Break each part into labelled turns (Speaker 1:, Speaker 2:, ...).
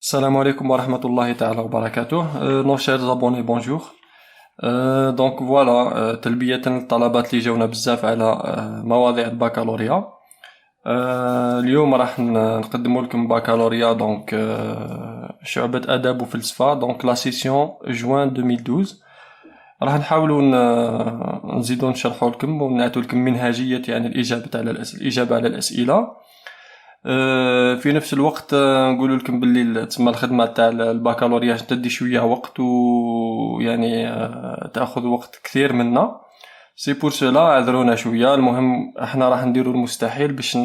Speaker 1: Salam alaikum wa rahmatullahi ta'ala wa barakatuh. Nos chers abonnés, bonjour. Donc voilà, تلبية للطلبات اللي جاونا بزاف على مواضيع البكالوريا. اليوم راح نقدموا لكم بكالوريا دونك شعبة آداب وفلسفة دونك لا سيسيون جوان 2012. راح نحاولوا نزيدوا نشرحوا لكم ونعطوا لكم منهجية يعني الإجابة على الأسئلة. في نفس الوقت نقول لكم باللي تسمى الخدمه تاع البكالوريا تدي شويه وقت ويعني تاخذ وقت كثير منا. سي بور سولا اعذرونا شويه. المهم احنا راح نديروا المستحيل باش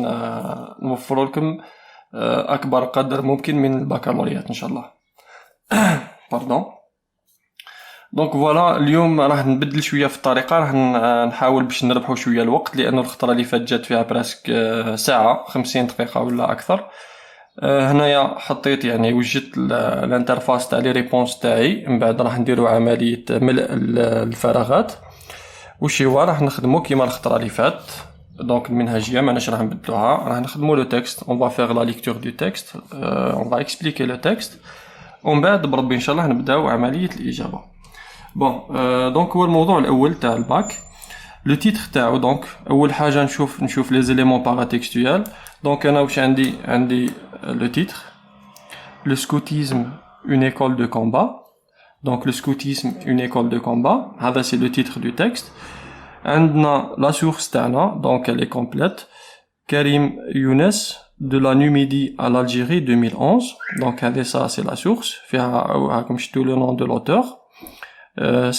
Speaker 1: نوفروا لكم اكبر قدر ممكن من البكالوريات ان شاء الله. باردون. دونك فوالا اليوم راح نبدل شويه في الطريقه، راح نحاول باش نربحوا شويه الوقت، لانه الخطره اللي فاتت جات فيها براسك ساعه 50 دقيقه ولا اكثر. هنايا حطيت يعني وجدت الانترفاس تاع لي ريبونس تاعي، من بعد راح نديروا عمليه ملء الفراغات. وشي هو راح نخدموا كيما الخطره اللي فات. دونك المنهجيه ماناش راح نبدلوها، راح نخدموا لو تكست، اون فا فيغ لا ليكتور دو تكست، اون فا اكسبليكي لو تكست، ومن بعد بربي ان شاء الله نبداو عمليه الاجابه. بون دونك هو الموضوع الاول تاع الباك. لو تيتر تاعو دونك اول حاجه نشوف لي زيليمون باراتكستويال. دونك انا واش عندي لو تيتر لو سكوتيزم اون ايكول دو كومبا. دونك لو سكوتيزم اون ايكول دو كومبا، هذا سي لو تيتر دو تكست. عندنا لا سورس تاعنا دونك elle est complète، كريم يونس de la Numidie à l'Algérie 2011. donc هذه ça c'est la source، فيها راكم شفتوا le nom de l'auteur.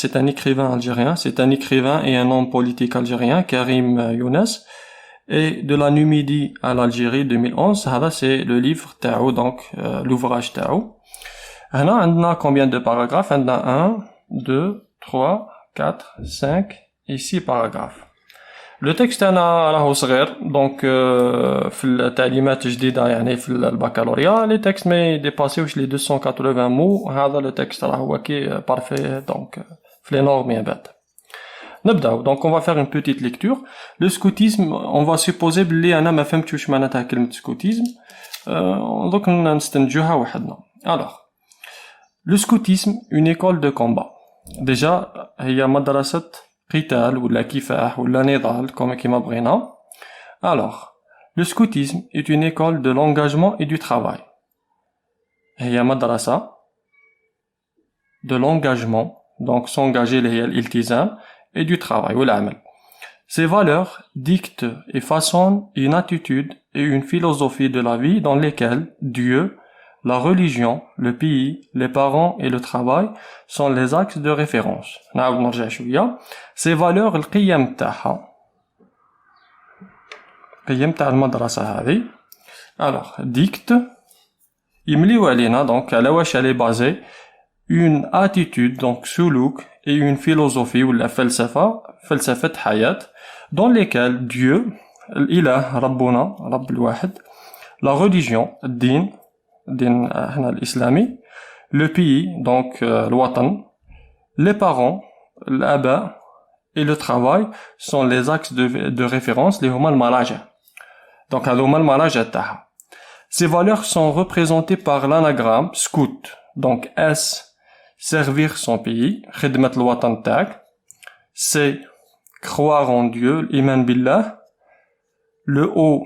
Speaker 1: C'est un écrivain algérien, c'est un écrivain et un homme politique algérien, Karim Younes, et de la Numidie à l'Algérie 2011. Ça c'est le livre Tao, donc l'ouvrage Tao. Là, on a combien de paragraphes? On a 1, 2, 3, 4, 5 et 6 paragraphes. Le texte انا راهو صغير دونك في التعليمات الجديده يعني في البكالوريا لي تكست ما ديباسيوش لي 280 مو. هذا لو تكست راه هو كي بارفي دونك في لي نورم يبات. نبداو دونك اون فا فير اون بوتيت ليكتور. لو سكوتيزم اون فا سوبوزي بلي انا ما فهمتش واش معناتها كلمه سكوتيزم، دوك نستنتجوها وحدنا. الوغ لو سكوتيزم اون ايكول دو كومبا، ديجا هي مدرسه قتال ولا كفاح ولا نضال كيما بغينا. Alors, le scoutisme est une école de l'engagement et du travail. هي مدرسة de l'engagement, donc s'engager اللي هي الالتزام، et du travail والعمل. Ces valeurs dictent et façonnent une attitude et une philosophie de la vie dans lesquelles Dieu, la religion, le pays, les parents et le travail sont les axes de référence. نعاود نرجع شوية. Ces valeurs القيم تاعها، القيم تاع المدرسة هذه. alors dicte يمليو علينا دونك على واش على بازي une attitude donc سلوك et une philosophie ولا فلسفة حياة dans lesquelles Dieu الإله ربنا رب الواحد، la religion الدين هنا الإسلامي، le pays donc الوطن، les parents الآباء et le travail sont les axes de référence اللي هما المراجع. donc هذو هما المراجع تاعها. Ces valeurs sont représentées par l'anagramme scout. donc S servir son pays خدمة الوطن تاعك. C croire en Dieu الإيمان بالله. le O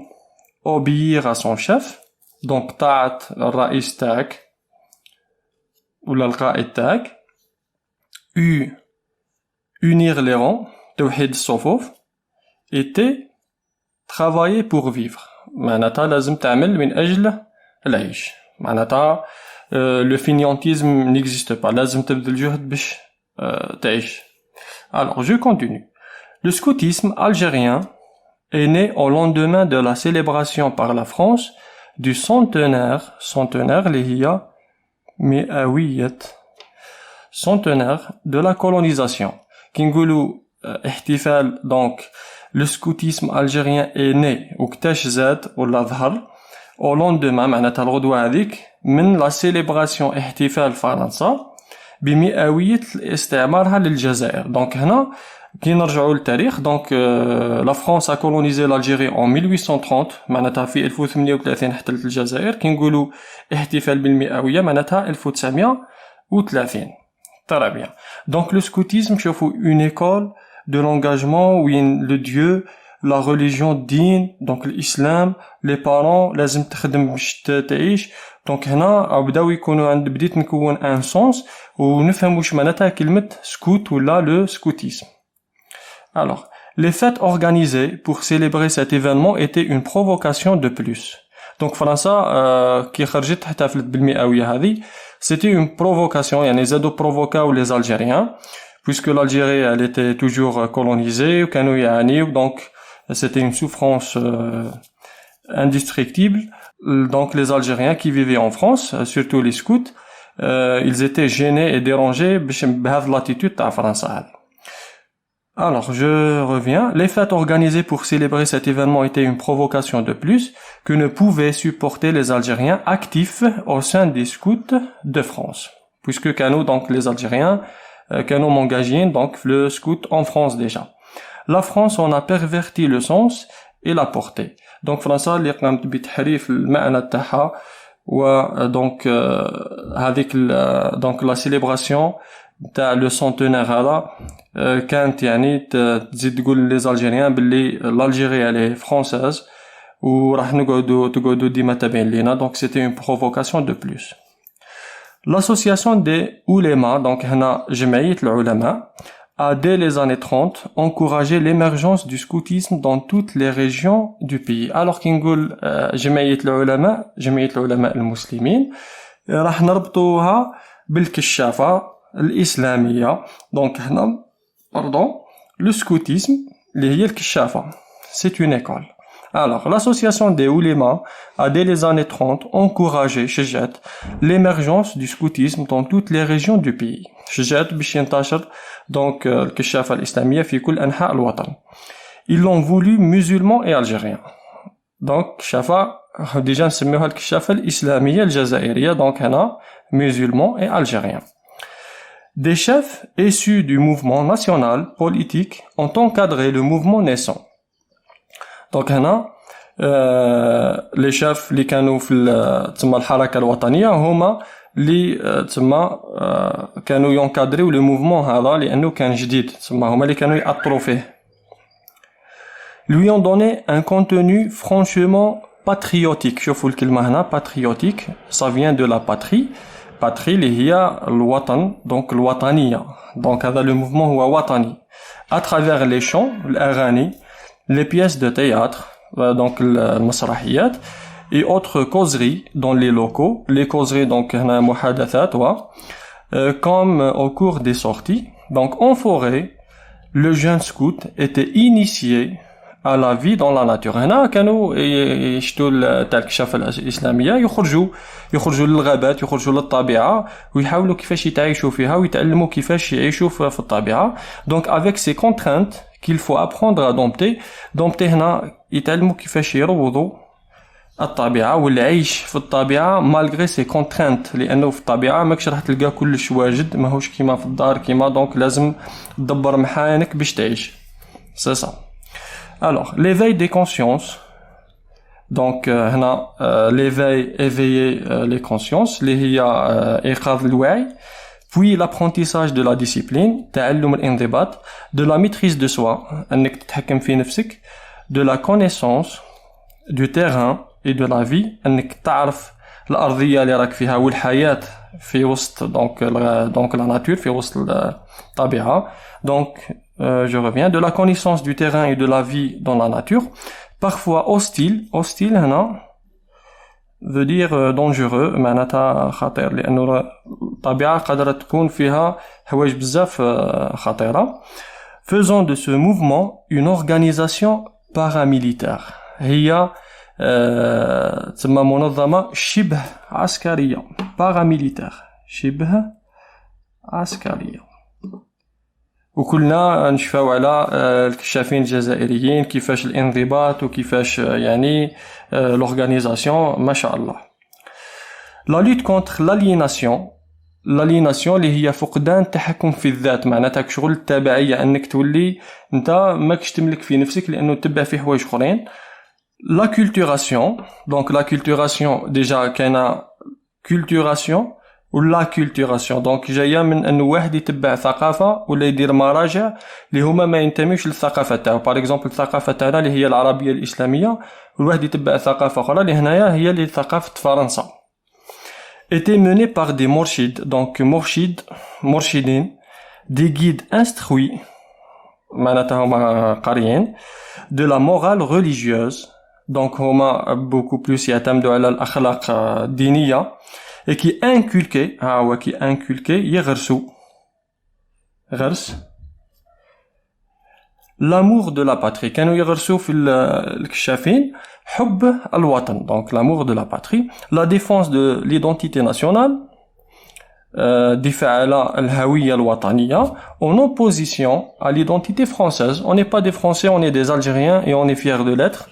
Speaker 1: obéir à son chef. donc طاعة الرئيس تاعك ولا القائد تاعك. U unir les rangs توحيد الصفوف. et T travailler pour vivre معناتها لازم تعمل من أجل العيش. معناتها le fainéantisme n'existe pas، لازم تبذل جهد باش تعيش. alors je continue. le scoutisme algérien est né au lendemain de la célébration par la France du centenaire اللي هي مئوية centenaire de la colonisation. كي نقولوا احتفال دونك لو سكوتيزم algérien est né وكتاش زاد ولا ظهر au lendemain معناتها الغدوة هذيك من لا سيليبراسيون احتفال فرنسا بمئوية استعمارها للجزائر. دونك هنا كي نرجعوا للتاريخ دونك لا فرنسا a colonisé l'Algérie en 1830 معناتها في 1038 احتلت الجزائر. كي نقولوا احتفال بالمئوية معناتها 1930. Très bien. Donc le scoutisme شوفوا une école de l'engagement وين le Dieu, la religion دين دونك الإسلام, les parents لازم تخدم باش تعيش. دونك هنا بداو يكونوا عند بديت نكون ان سونس ونفهم واش معناتها كلمة سكوت ولا لو سكوتيزم. Alors, les fêtes organisées pour célébrer cet événement étaient une provocation de plus. Donc فرنسا كي خرجت احتفلت بالمئوية هذه c'était une provocation, يعني زادوا بروفوكاو les Algériens puisque l'Algérie elle était toujours colonisée وكانوا يعانيوا donc c'était une souffrance indescriptible. Donc les Algériens qui vivaient en France, surtout les scouts, ils étaient gênés et dérangés بهذه l'attitude تاع فرنسا هذه. Alors, je reviens. Les fêtes organisées pour célébrer cet événement étaient une provocation de plus que ne pouvaient supporter les Algériens actifs au sein des scouts de France. Puisque donc les Algériens, m'ont engagé donc le scout en France déjà. La France en a perverti le sens et la portée. Donc, France اللي قامت بتحريف المعنى تاعها donc avec donc la célébration تاع لو سنتينير هذا كانت يعني تزيد تقول لي الجيريان باللي الجيريا لي فرونساز وراح تقعدوا ديما تابعين لينا. دونك سيتي اون بروفوكاسيون دو بلوس. l'association des oulémas donc هنا جمعية العلماء a dès les années 30 encouragé l'émergence du scoutisme dans toutes les régions du pays. alors كي نقول جمعية العلماء المسلمين راح نربطوها بالكشافة الإسلامية. donc هنا le scoutisme اللي هي الكشافة c'est une école. alors l'association des oulémas a dès les années 30 encouragé شجعت l'émergence du scoutisme dans toutes les régions du pays. شجعت باش ينتشر donc الكشافة الإسلامية في كل أنحاء الوطن. ils l'ont voulu musulmans et algériens. donc كشافة déjà نسميوها الكشافة الإسلامية الجزائرية. donc هنا musulmans et algériens. Des chefs issus du mouvement national politique ont encadré le mouvement naissant. Donc هنا les chefs اللي كانوا في تسمى الحركة الوطنية هما اللي تسمى كانوا ينكادريو le mouvement هذا لأنه كان جديد تسمى هما اللي كانوا يأطروا فيه. lui ont donné un contenu franchement patriotique. شوفوا الكلمة هنا patriotique ça vient de la patrie. patrie اللي هي الوطن donc الوطنية. donc هذا le mouvement هو وطني à travers les chants, الأغاني, les pièces de théâtre donc المسرحيات et autres causeries dans les locaux. les causeries donc هنا محادثات comme au cours des sorties. donc en forêt le jeune scout était initié à la vie dans la nature. هنا كانوا يشتوا تاع الكشافة الإسلامية يخرجوا للغابات يخرجوا للطبيعة ويحاولوا كيفاش يتعايشوا فيها ويتعلموا كيفاش يعيشوا في الطبيعة. donc avec ces contraintes qu'il faut apprendre à dompter هنا يتعلموا كيفاش يروضوا الطبيعة والعيش في الطبيعة malgré ces contraintes لأنه في الطبيعة ماكش راح تلقى كلش واجد ماهوش كيما في الدار كيما donc لازم تدبر محانك باش تعيش. c'est ça. alors l'éveil des consciences donc هنا l'éveil éveiller les consciences اللي هي إيقاظ الوعي puis l'apprentissage de la discipline تعلم الانضباط de la maîtrise de soi أنك تتحكم في نفسك de la connaissance du terrain et de la vie أنك تعرف الأرضية اللي راك فيها والحياة في وسط donc la nature في وسط الطبيعة. donc je reviens de la connaissance du terrain et de la vie dans la nature. parfois hostile هنا veut dire dangereux معناتها خطير لأنه الطبيعة قادرة تكون فيها حوايج بزاف خطيرة. faisant de ce mouvement une organisation paramilitaire هي تسمى منظمة شبه عسكرية paramilitaire شبه عسكرية. وكلنا نشفاو على الكشافين الجزائريين كيفاش الانضباط وكيفاش يعني l'organisation ما شاء الله. la lutte contre l'aliénation l'aliénation اللي هي فقدان التحكم في الذات معناتها شغل التبعية انك تولي انت ماكش تملك في نفسك لانه تتبع في حوايج اخرين. l'acculturation donc l'acculturation déjà كاينه culturation ولا culturation donc جايه من انه واحد يتبع ثقافه ولا يدير مراجع اللي هما ما ينتميوش للثقافه تاعو باغ اكزومبل الثقافه تاعنا اللي هي العربيه الاسلاميه والواحد يتبع ثقافه اخرى اللي هنايا هي اللي ثقافه فرنسا était mené par des morshids donc مرشدين des guides instruits معناتها هما قاريين de la morale religieuse donc هما beaucoup plus يعتمدوا على الاخلاق الدينيه et qui inculquait يغرسوا غرس l'amour de la patrie كانوا يغرسوا في الكشافين حب الوطن donc l'amour de la patrie la défense de l'identité nationale دفاع على الهوية الوطنية en opposition à l'identité française on n'est pas des Français on est des Algériens et on est fiers de l'être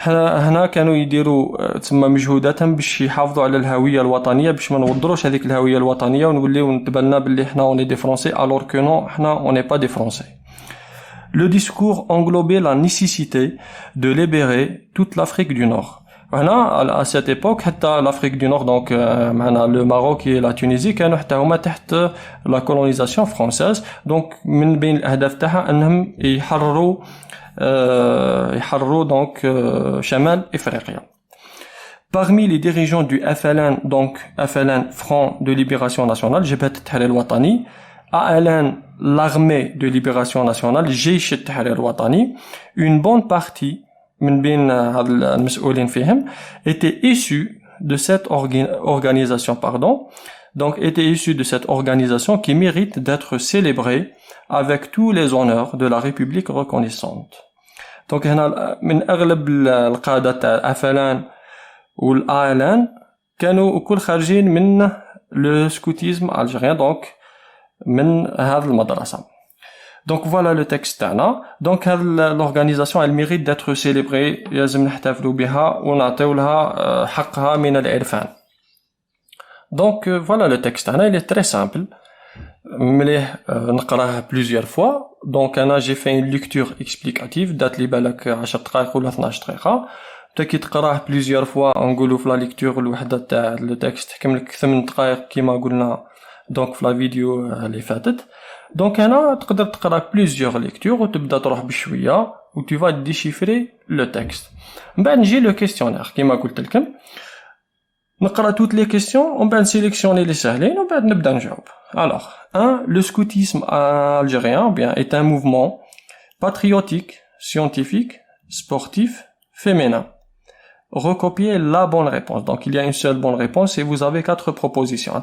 Speaker 1: هنا كانوا يديروا تسمى مجهوداتهم باش يحافظوا على الهويه الوطنيه باش ما نوضروش هذيك الهويه الوطنيه ونوليو نتبنى باللي حنا اوني دي فرونسي alors que non حنا اوني با دي فرونسي. Le discours englobait la nécessité de libérer toute l'Afrique du Nord. هنا à cette époque حتى l'Afrique du Nord donc معنا le Maroc et la Tunisie كانوا حتى هما تحت la colonisation française donc من بين الاهداف تاعها انهم يحرروا donc شمال إفريقيا. Parmi les dirigeants du FLN donc FLN Front de Libération Nationale جبهة التحرير الوطني ALN l'armée de Libération Nationale جيش التحرير الوطني une bonne partie من بين هاد المسؤولين فيهم était issue de cette organisation donc était issue de cette organisation qui mérite d'être célébrée avec tous les honneurs de la République reconnaissante. Donc هنا من اغلب القادة تاع FLN والALN كانوا كل خارجين من le scoutisme algérien donc من هذه المدرسة. Donc voilà le texte تاعنا. Donc l'organisation elle mérite d'être célébrée لازم نحتفلوا بها ونعطيو لها حقها من العرفان. Donc voilà le texte تاعنا il est très simple. مليح نقراه plusieurs fois donc انا j'ai fait une lecture explicative دات لي بالك 10 دقائق ولا 12 دقيقه انت كي تقراه plusieurs fois نقولوا في لا ليكتور الوحده تاع لو تكست تحكم لك 8 دقائق كيما قلنا دونك في لا فيديو اللي فاتت دونك انا تقدر تقرا plusieurs ليكتور وتبدا تروح بشويه و tu vas déchiffrer le texte من بعد نجي لو كيستيونير كيما قلت لكم نقرا toutes les questions ومن بعد سيليكسيوني لي ساهلين ومن بعد نبدا نجاوب. Alors, 1. Le scoutisme algérien bien, est un mouvement patriotique, scientifique, sportif, féminin. Recopiez la bonne réponse. Donc, il y a une seule bonne réponse et vous avez 4 propositions.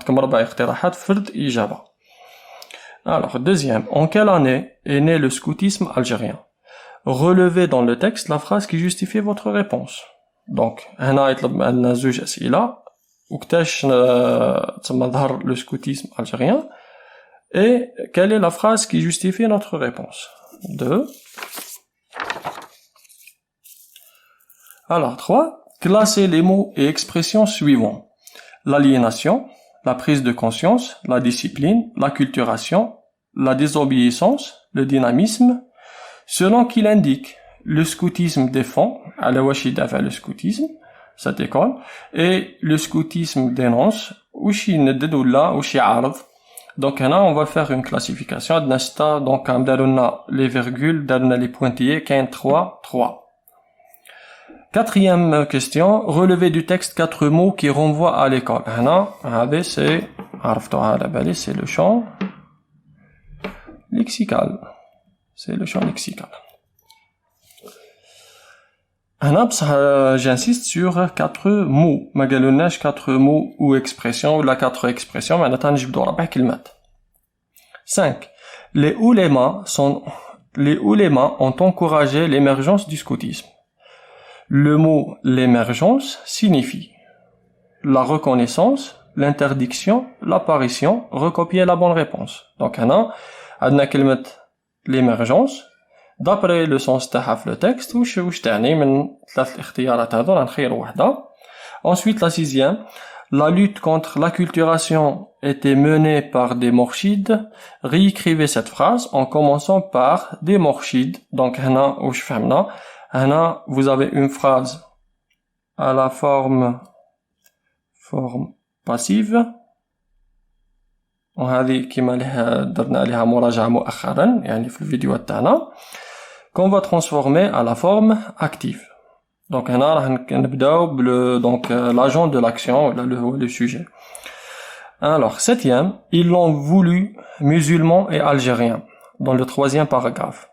Speaker 1: Alors, deuxième. En quelle année est né le scoutisme algérien? Relevez dans le texte la phrase qui justifie votre réponse. Donc, هنا يطلب عندنا زوج أسئلة. وكتاش تسمى ظهر le scoutisme algérien et quelle est la phrase qui justifie notre réponse. 2. Alors 3. Classez les mots et expressions suivants. L'aliénation, la prise de conscience, la discipline, l'acculturation, la désobéissance, le dynamisme. Selon qu'il indique, le scoutisme défend, à la wachida fait le scoutisme, cette école, et le scoutisme dénonce, ou chi nedded ou la, ou chi arad. Donc, là, on va faire une classification. Adnasta, donc, on a les virgules, on a les pointillés, 15, 3, 3. Quatrième question, relevez du texte 4 mots qui renvoient à l'école. Là, c'est, c'est le champ lexical. C'est le champ lexical. J'insiste sur 4 mots. ما قالولناش 4 mots ou expressions ou la 4 expressions. معناتها نجبدو 4 كلمات. 5. Les oulémas ont encouragé l'émergence du scoutisme. Le mot l'émergence signifie la reconnaissance, l'interdiction, l'apparition. Recopier la bonne réponse. Donc هنا عندنا كلمة l'émergence. D'après le sens تاعها في le texte واش تعني من 3 الاختيارات هذو راه نخيروا وحده. Ensuite la 6e, La lutte contre l'acculturation était menée par des mourchides. Réécrivez cette phrase en commençant par des mourchides. Donc, هنا, vous avez une phrase à la forme passive. وهذه كما درنا عليها مراجعة مؤخرا يعني في الفيديو تاعنا qu'on va transformer à la forme active. Donc هنا راح نبداو donc l'agent de l'action là le sujet. Alors septième, ils l'ont voulu musulmans et algériens dans le troisième paragraphe.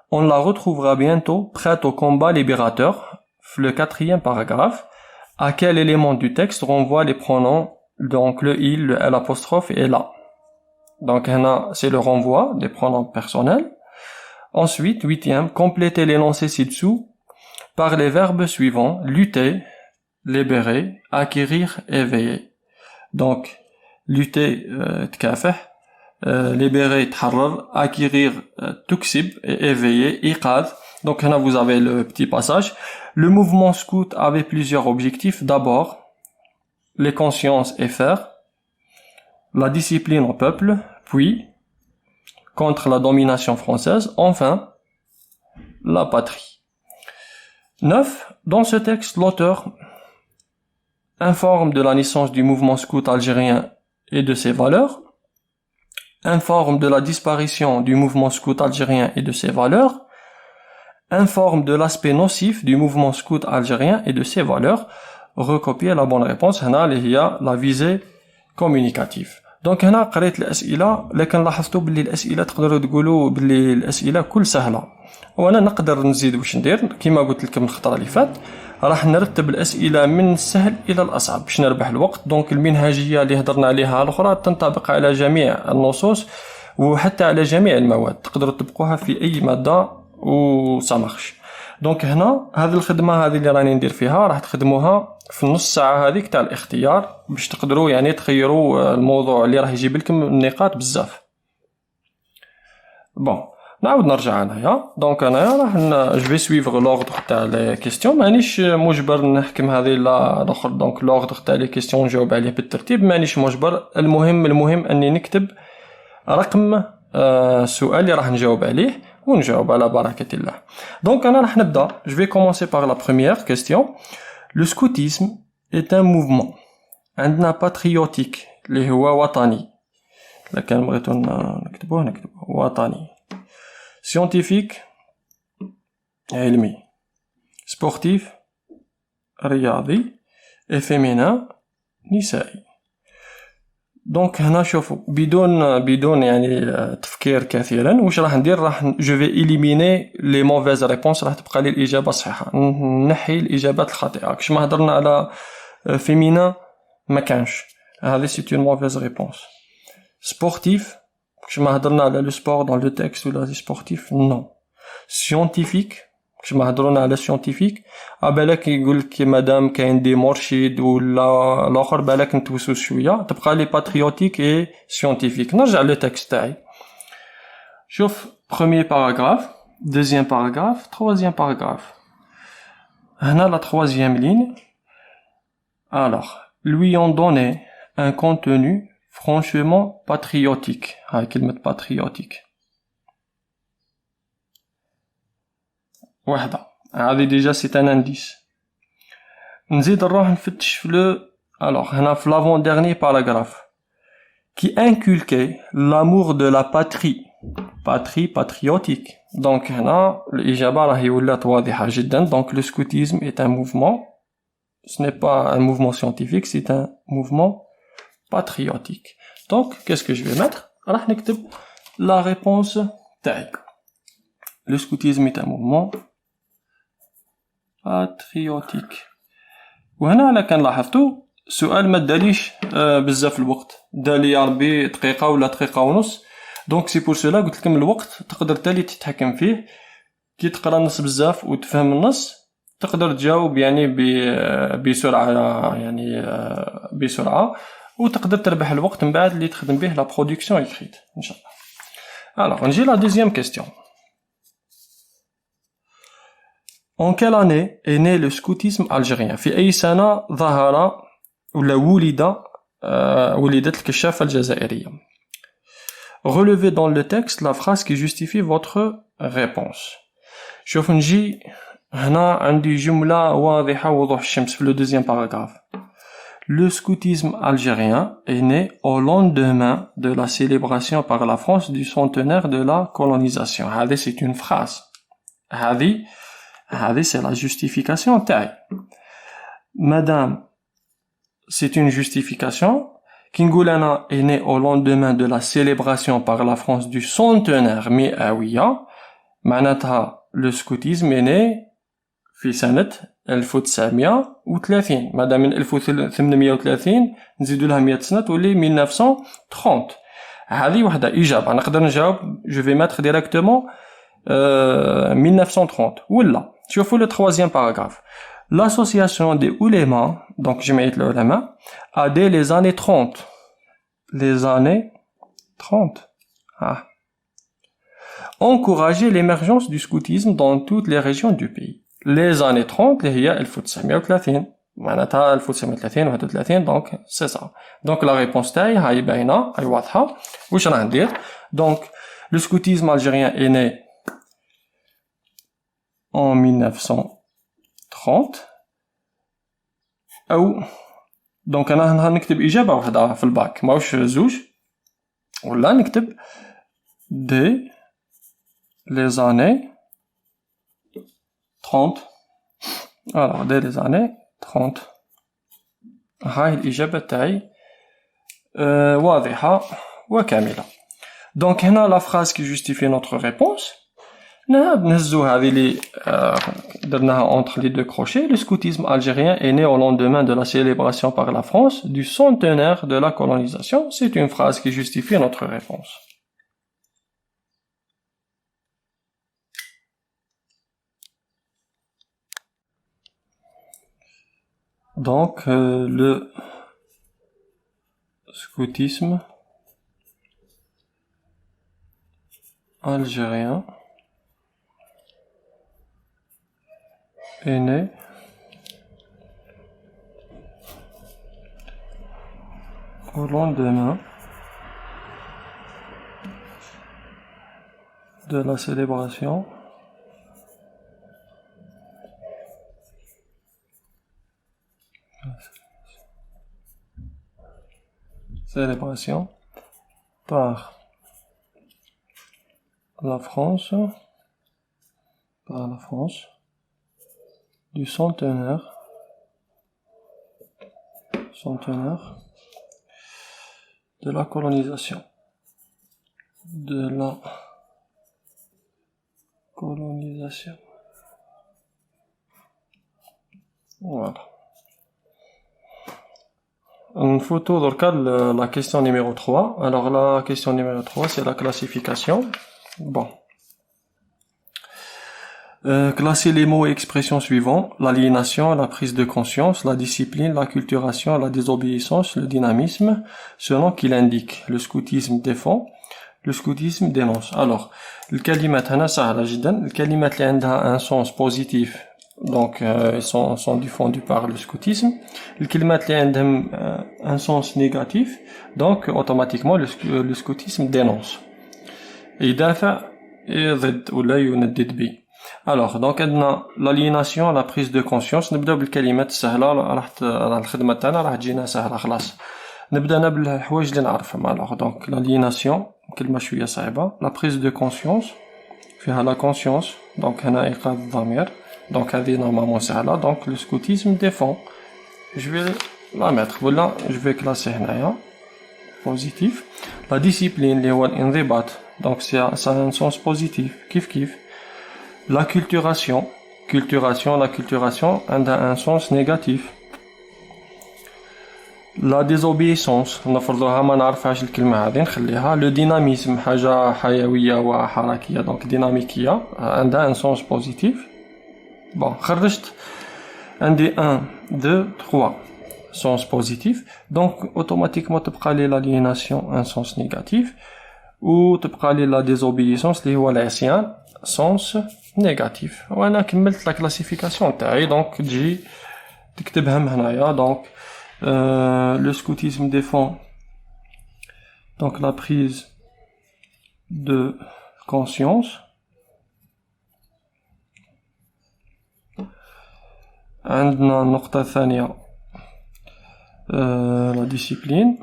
Speaker 1: On la retrouvera bientôt prête au combat libérateur, le quatrième paragraphe. À quel élément du texte renvoient les pronoms, donc le il, le l apostrophe et la. Donc c'est le renvoi des pronoms personnels. Ensuite, huitième, complétez l'énoncé ci-dessous par les verbes suivants: lutter, libérer, acquérir, éveiller. Donc lutter, تكافح, libérer, تحرر, acquérir, تكسب, et éveiller, إيقاظ. Donc là vous avez le petit passage. Le mouvement scout avait plusieurs objectifs. D'abord, les consciences et faire, la discipline au peuple, puis contre la domination française, enfin la patrie. 9. Dans ce texte, l'auteur informe de la naissance du mouvement scout algérien et de ses valeurs, informe de la disparition du mouvement scout algérien et de ses valeurs, informe de l'aspect nocif du mouvement scout algérien et de ses valeurs. Recopier la bonne réponse. هنا اللي هي la visée communicative. Donc هنا قريت الأسئلة لكن لاحظتوا باللي الأسئلة تقدروا تقولوا باللي الأسئلة كل سهلة. وأنا نقدر نزيد واش ندير كما قلت لكم الخطرة اللي فات راح نرتب الأسئلة من السهل إلى الأصعب باش نربح الوقت. دونك المنهجية اللي هضرنا عليها الأخرى تنطبق على جميع النصوص وحتى على جميع المواد تقدروا تطبقوها في أي مادة وسامخش. دونك هنا هذه الخدمة هذه اللي راني ندير فيها راح تخدموها في النص ساعة هذيك تاع الاختيار باش تقدروا يعني تخيروا الموضوع اللي راح يجيب لكم النقاط بزاف. بون نعاود نرجع انايا. دونك انايا راح جو في سويفغ لوردر تاع لي كيستيون مانيش مجبر نحكم هذه لا الاخر. دونك لوردر تاع لي كيستيون نجاوب عليه بالترتيب مانيش مجبر. المهم اني نكتب رقم السؤال اللي راح نجاوب عليه ونجاوب على بركة الله. Donc أنا راح نبدأ. Je vais commencer par la première question. Le scoutisme est un mouvement. عندنا patriotique اللي هو وطني. لكن بغيتو نكتبوه وطني. Scientifique علمي. Sportif رياضي. Et féminin نسائي. دونك هنا شوفوا بدون يعني تفكير كثيرا واش راح ندير راح جو في إليميني لي موفيز ريبونس راح تبقى لي الإجابة الصحيحة نحي الإجابات الخاطئة. كش ما هضرنا على فيمينا ما كانش هذه سي اون موفيز ريبونس. سبورتيف كش ما هضرنا على لو سبور دون لو تكست ولا سبورتيف نو. سيونتيفيك كش ما هضرونا على سيونتيفيك بالك يقول لك مادام كاين دي مرشد ولا الاخر بالك نتوسوس شويه تبقى لي باتريوتيك اي سيونتيفيك. نرجع لو تكست تاعي. شوف بروميير باراغراف دوزيام باراغراف تروازيام باراغراف. هنا لا تروازيام لين alors lui ont donné un contenu franchement patriotique. هاي كلمه patriotique واحدة هذه ديجا سي ان انديس. نزيد نروح نفتش في لو alors هنا في l'avant dernier paragraphe qui inculquait l'amour de la patrie patriotique. donc هنا الإجابة راهي ولات واضحة جدا. donc le scoutisme est un mouvement, ce n'est pas un mouvement scientifique, c'est un mouvement patriotique. donc qu'est-ce que je vais mettre راح نكتب la réponse تاعي. le scoutisme est un mouvement patriotique. وهنا على كان لاحظتوا السؤال ما داليش بزاف الوقت دالي يا ربي دقيقة ولا دقيقة ونص. دونك سي بور سولا قلت لكم الوقت تقدر تالي تتحكم فيه كي تقرا النص بزاف وتفهم النص تقدر تجاوب يعني بسرعة يعني بسرعة وتقدر تربح الوقت من بعد اللي تخدم به لا برودكسيون écrite ان شاء الله. alors نجي لا دوزيام كيستيون. En quelle année est né le scoutisme algérien? في أي سنة ظهر ولا ولدت الكشافة الجزائرية. Relevez dans le texte la phrase qui justifie votre réponse. شوف نجي هنا عندي جملة واضحة وضوح الشمس في le deuxième paragraphe. Le scoutisme algérien est né au lendemain de la célébration par la France du centenaire de la colonisation. هذه c'est une phrase. هذه c'est la justification تاعي. Madame, c'est une justification. Qui نقول أنا est né au lendemain de la célébration par la France du centenaire مئوية. معناتها le scoutisme est né في سنة 1930. مادام من 1830 نزيدوا لها 100 سنة تولي 1930. هذه وحدة إجابة نقدر نجاوب. Je vais mettre directement 1930. ولا شوفوا le troisième paragraphe. L'association des oulémas, donc جمعية العلماء, a dès les années 30. Les années 30. Encourager l'émergence du scoutisme dans toutes les régions du pays. Les années 30 اللي هي 1930 معناتها 1930 و 31 donc c'est ça. Donc la réponse تاعي هاي باينة هاي واضحة. واش راح ندير؟ Donc le scoutisme algérien est né en 1930 أو donc أنا نكتب إجابة واحدة في الباك ماوش زوج ولا نكتب dès les années 30. Alors dès les années 30. هاي الإجابة تاعي واضحة وكاملة. Donc هنا la phrase qui justifie notre réponse. نهزو هذه اللي درناها entre les deux crochets. Le scoutisme algérien est né au lendemain de la célébration par la France du centenaire de la colonisation. C'est une phrase qui justifie notre réponse. Donc, le scoutisme algérien est né au lendemain de la célébration par la France du centenaire de la colonisation. Voilà. Une photo dans la question numéro 3. Alors la question numéro 3, c'est la classification. Bon. Classer les mots et expressions suivants. L'aliénation, la prise de conscience, la discipline, la culturation, la désobéissance, le dynamisme, selon qu'il indique. Le scoutisme défend, le scoutisme dénonce. Alors, الكلمات هنا سهلة جدا. الكلمات اللي عندها un sens positif, donc ils sont défendus par le scoutisme. الكلمات اللي عندهم un sens négatif, donc automatiquement le scoutisme dénonce. يدافع ضد ولا يندد به. Alors donc عندنا l'aliénation, la prise de conscience. نبداو بالكلمات السهلة راح الخدمة تاعنا راح تجينا سهلة خلاص. نبدانا بالحوايج اللي نعرفهم. Alors donc l'aliénation كلمة شوية صعبة. La prise de conscience فيها la conscience, donc هنا إيقاظ الضمير, donc هذه normalement سهلة. Donc le scoutisme défend. Je vais la mettre. Voilà, je vais classer هنايا positif. La discipline اللي هو الانضباط, donc ça a un sens positif. كيف La culturation عندها un sens négatif. La désobéissance نفرضوها ما نعرفهاش الكلمة هذه نخليها. Le dynamisme حاجة حيوية وحركية, donc ديناميكية, عندها un sens positif. Bon, خرجت عندي 1, 2, 3 sens positif, donc automatiquement تبقى لي l'aliénation un sens négatif, و تبقى لي la désobéissance اللي هو العصيان sens négatif. وانا كملت لا كلاسيفيكاسيون تاعي. دونك تجي تكتبهم هنايا. دونك Le scoutisme défend donc la prise de conscience. عندنا النقطة الثانية la discipline.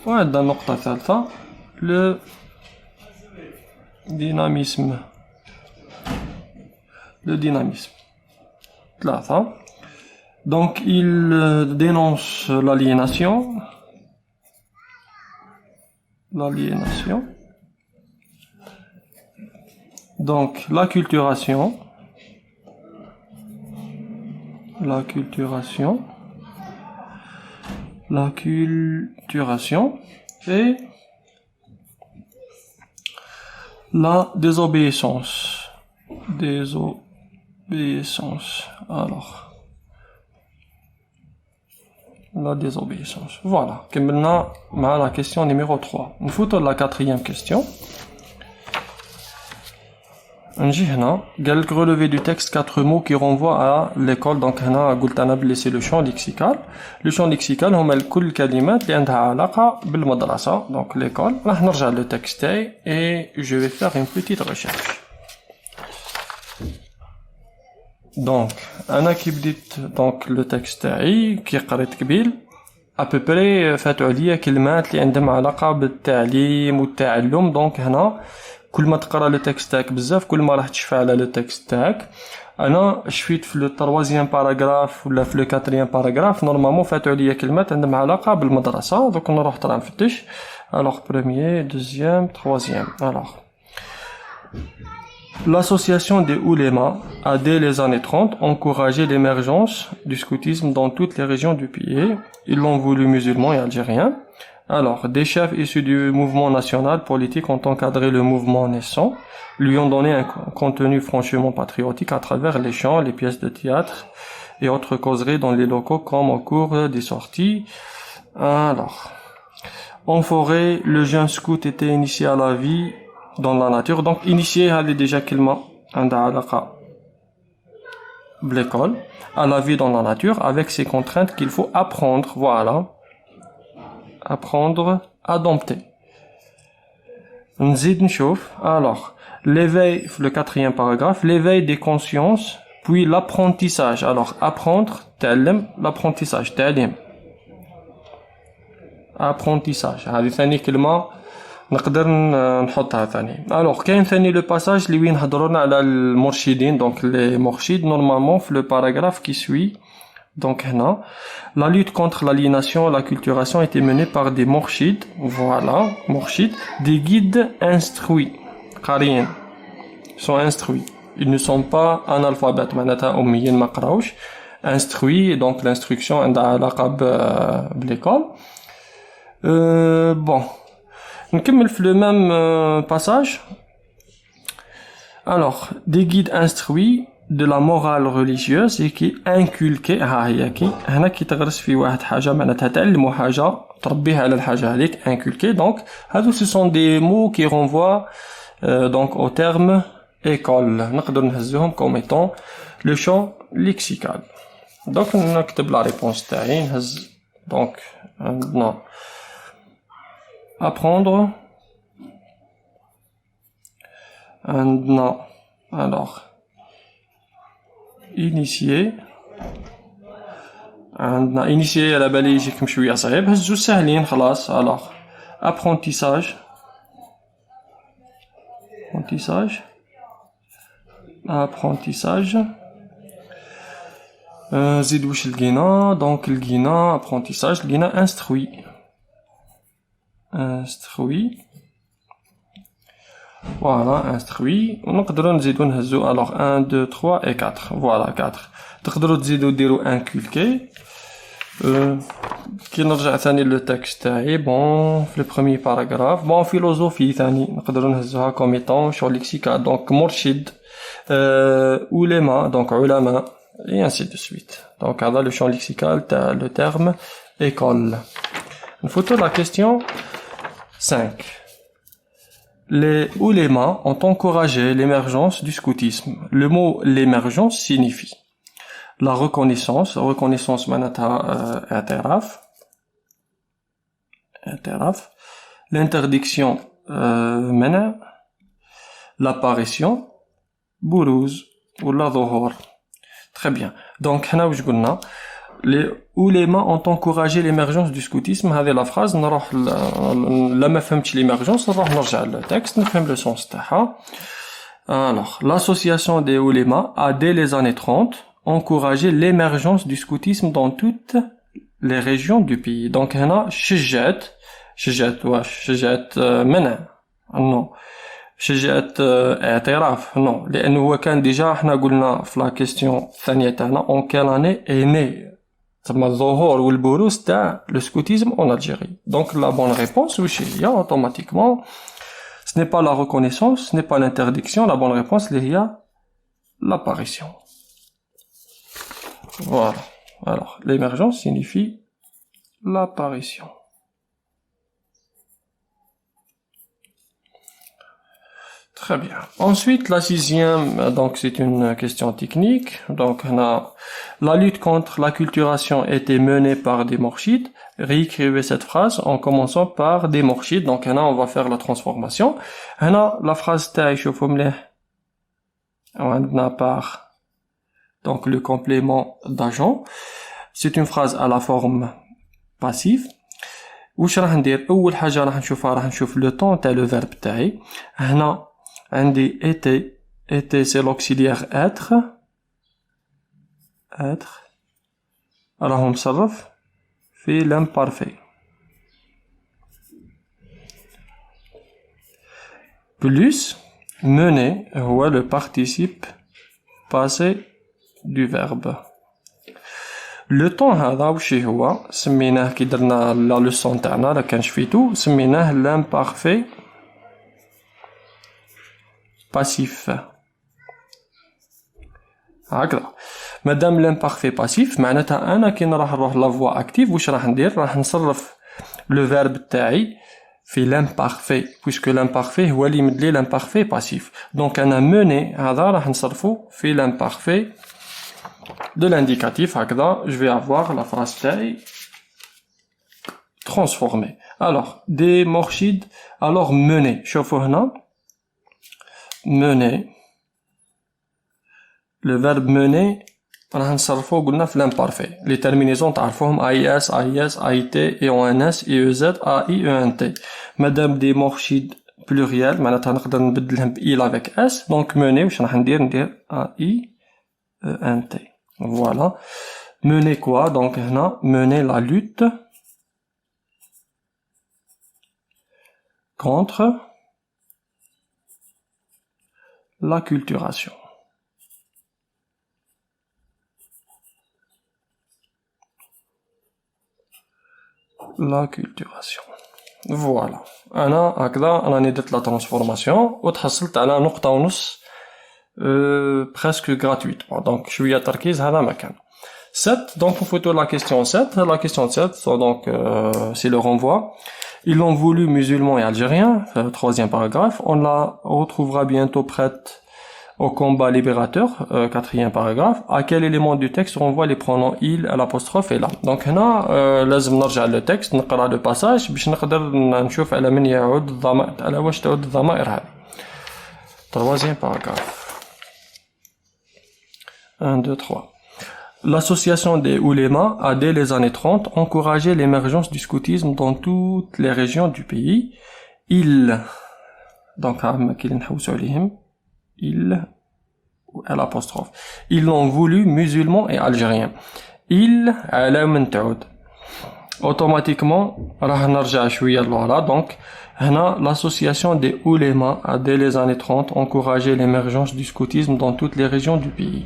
Speaker 1: وعندنا النقطة الثالثة le dynamisme. ثلاثة. Donc il dénonce l'aliénation. Donc l'acculturation et la désobéissance. Alors, la désobéissance. Voilà. Maintenant, la question numéro 3. Une photo de la quatrième question. نجي هنا قال لك relever du texte 4 mots qui renvoient à l'école. donc هنا قلت انا بلي سي لو شون ليكسيكال. لو شون ليكسيكال هما كل الكلمات اللي عندها علاقه بالمدرسه. donc l'école. راح نرجع لو تكست تاعي et je vais faire une petite recherche. donc انا كي بديت donc لو تكست تاعي كي قريت قبيل à peu près فاتوا عليا كلمات اللي عندهم علاقه بالتعليم والتعلم. donc هنا كل ما تقرا لو تكست تاعك بزاف كل ما راح تشفى على لو تكست تاعك. انا شفيت في لو 3 باراغراف ولا في لو 4 باراغراف نورمالمون فاتوا عليا كلمات عندهم علاقه بالمدرسه. دوك نروح ترى نفتش. alors premier, deuxième, troisième. alors l'association des oulémas a dès les années 30 encouragé l'émergence du scoutisme dans toutes les régions du pays. Ils l'ont voulu musulmans et algériens. Alors, des chefs issus du mouvement national politique ont encadré le mouvement naissant, lui ont donné un contenu franchement patriotique à travers les chants, les pièces de théâtre et autres causeries dans les locaux comme au cours des sorties. Alors, en forêt, le jeune scout était initié à la vie dans la nature. Donc, initié à déjà l'école, à la vie dans la nature, avec ses contraintes qu'il faut apprendre. Voilà. Apprendre à dompter. نزيد نشوف. alors l'éveil, le 4e paragraphe, l'éveil des consciences puis l'apprentissage. alors apprendre تعلم, l'apprentissage تعليم, apprentissage هذه ثاني كلمة نقدر نحطها ثاني. alors كاين ثاني لو باساج اللي وين هضرونا على المرشدين. donc les مرشد normalement في le paragraphe qui suit. donc هنا la lutte contre l'aliénation et l'acculturation était menée par des morshids. voilà, morshids, des guides instruits. قاريين sont instruits. ils ne sont pas analphabètes معناتها أميين ما قراوش. instruits, donc l'instruction عندها علاقة بالécole. bon نكمل في le même passage. alors des guides instruits de la morale religieuse et qui inculquait هي كي هنا كي تغرس في واحد حاجه معناتها تعلموا حاجه تربيها على الحاجه هذيك inculquer. donc هادو ce sont des mots qui renvoient donc au terme école. نقدر نهزوهم comme étant le champ lexical. donc نكتب la réponse تاعي نهز. donc non apprendre non alors initié. عندنا initié على بالي يجيكم شويه صعيب. هزو ساهلين خلاص. alors apprentissage زيد واش لقينا. donc لقينا apprentissage, لقينا instruit. voilà instruit. ونقدروا نزيدو نهزو alors 1 2 3 et 4. voilà 4. تقدروا تزيدوا ديروا inculquer. كي نرجع ثاني لو تكست تاعي بون في البروميي باراغراف بون فيلوزوفي ثاني نقدروا نهزوها كوم ايطون شو ليكسيكا. دونك مرشد علماء دونك علماء et ainsi de suite. donc هذا لو شون ليكسيكال تاع لو terme école. نفوتو la question 5. les oulémas ont encouragé l'émergence du scoutisme. Le mot l'émergence signifie la reconnaissance معناتها اعتراف, l'interdiction منع, l'apparition بروز ولا ظهور. Très bien. Donc هنا واش قلنا les oulémas ont encouragé l'émergence du scoutisme. هذه la phrase نروح لما فهمتش l'émergence نروح نرجع للتكست نفهم le sens تاعها. Alors, l'association des oulémas a dès les années 30 encouragé l'émergence du scoutisme dans toutes les régions du pays. Donc هنا شجعت منع non شجعت اعتراف non لأنه هو كان ديجا احنا قلنا في لا كيستيون الثانية تاعنا en quelle année est né تسمى الظهور والبروز تاع le scoutisme en Algérie. Donc la bonne réponse واش هي automatiquement ce n'est pas la reconnaissance, ce n'est pas l'interdiction, la bonne réponse il y a l'apparition. Voilà. Alors, l'émergence signifie l'apparition. Très bien. Ensuite, la sixième, donc c'est une question technique. Donc, la lutte contre l'acculturation était menée par des mourchides. Réécrivez cette phrase en commençant par des mourchides. Donc, on va faire la transformation. La phrase taille, on a par donc le complément d'agent. C'est une phrase à la forme passive. واش راح ندير اول حاجه راح نشوف le temps تاع le verbe تاعي. هنا عندي était c'est l'auxiliaire être راهو مصرف في l'imparfait plus mener هو le participe passé du verbe. Le temps هذا وش هو سميناه كي درنا لا لوسون تاعنا لا كان شفيتو سميناه l'imparfait passif. هكذا مادام l'imparfait passif معناتها انا كي راح نروح لا فوا اكتيف واش راح ندير راح نصرف لو فيرب تاعي في l'imparfait puisque l'imparfait هو اللي يمدلي l'imparfait passif. Donc انا mener هذا راح نصرفو في l'imparfait de l'indicatif هكذا je vais avoir la phrase تاعي transformée. Alors des mourchides alors mener شوفوا هنا mener le verbe mener راح نصرفوه قلنا في l'imparfait. Les terminaisons تعرفوهم AIS, AIS, AIT, EONS, EEZ, AI, ENT. مادام des mourchides pluriel معناتها نقدر نبدلهم ب il avec S. Donc mener واش راح ندير AI, ENT. Voilà. Mener quoi? Donc هنا mener la lutte contre l'acculturation. L'acculturation. Voilà. أنا هكذا راني درت لا ترانسفورماسيون وتحصلت على نقطة ونص presque gratuite. Donc شوية تركيز هذا ما كان. 7. Donc on photo la question 7. La question 7 donc c'est le renvoi. Ils l'ont voulu musulmans et algériens. Troisième paragraphe. On la retrouvera bientôt prête au combat libérateur. Quatrième paragraphe. À quel élément du texte renvoie les pronoms il, l'apostrophe et là. Donc هنا لازم نرجع للتكست نقرأ le passage باش نقدر نشوف على من يعود الضمائر على واش تعود الضمائر هذه. Troisième paragraphe. 1, 2, 3. L'association des oulémas a dès les années 30 encouragé l'émergence du scoutisme dans toutes les régions du pays. Donc ils à l'apostrophe. Ils l'ont voulu musulmans et algériens. Automatiquement راح نرجع شوية لورا. Donc l'association des oulémas a dès les années 30 encouragé l'émergence du scoutisme dans toutes les régions du pays.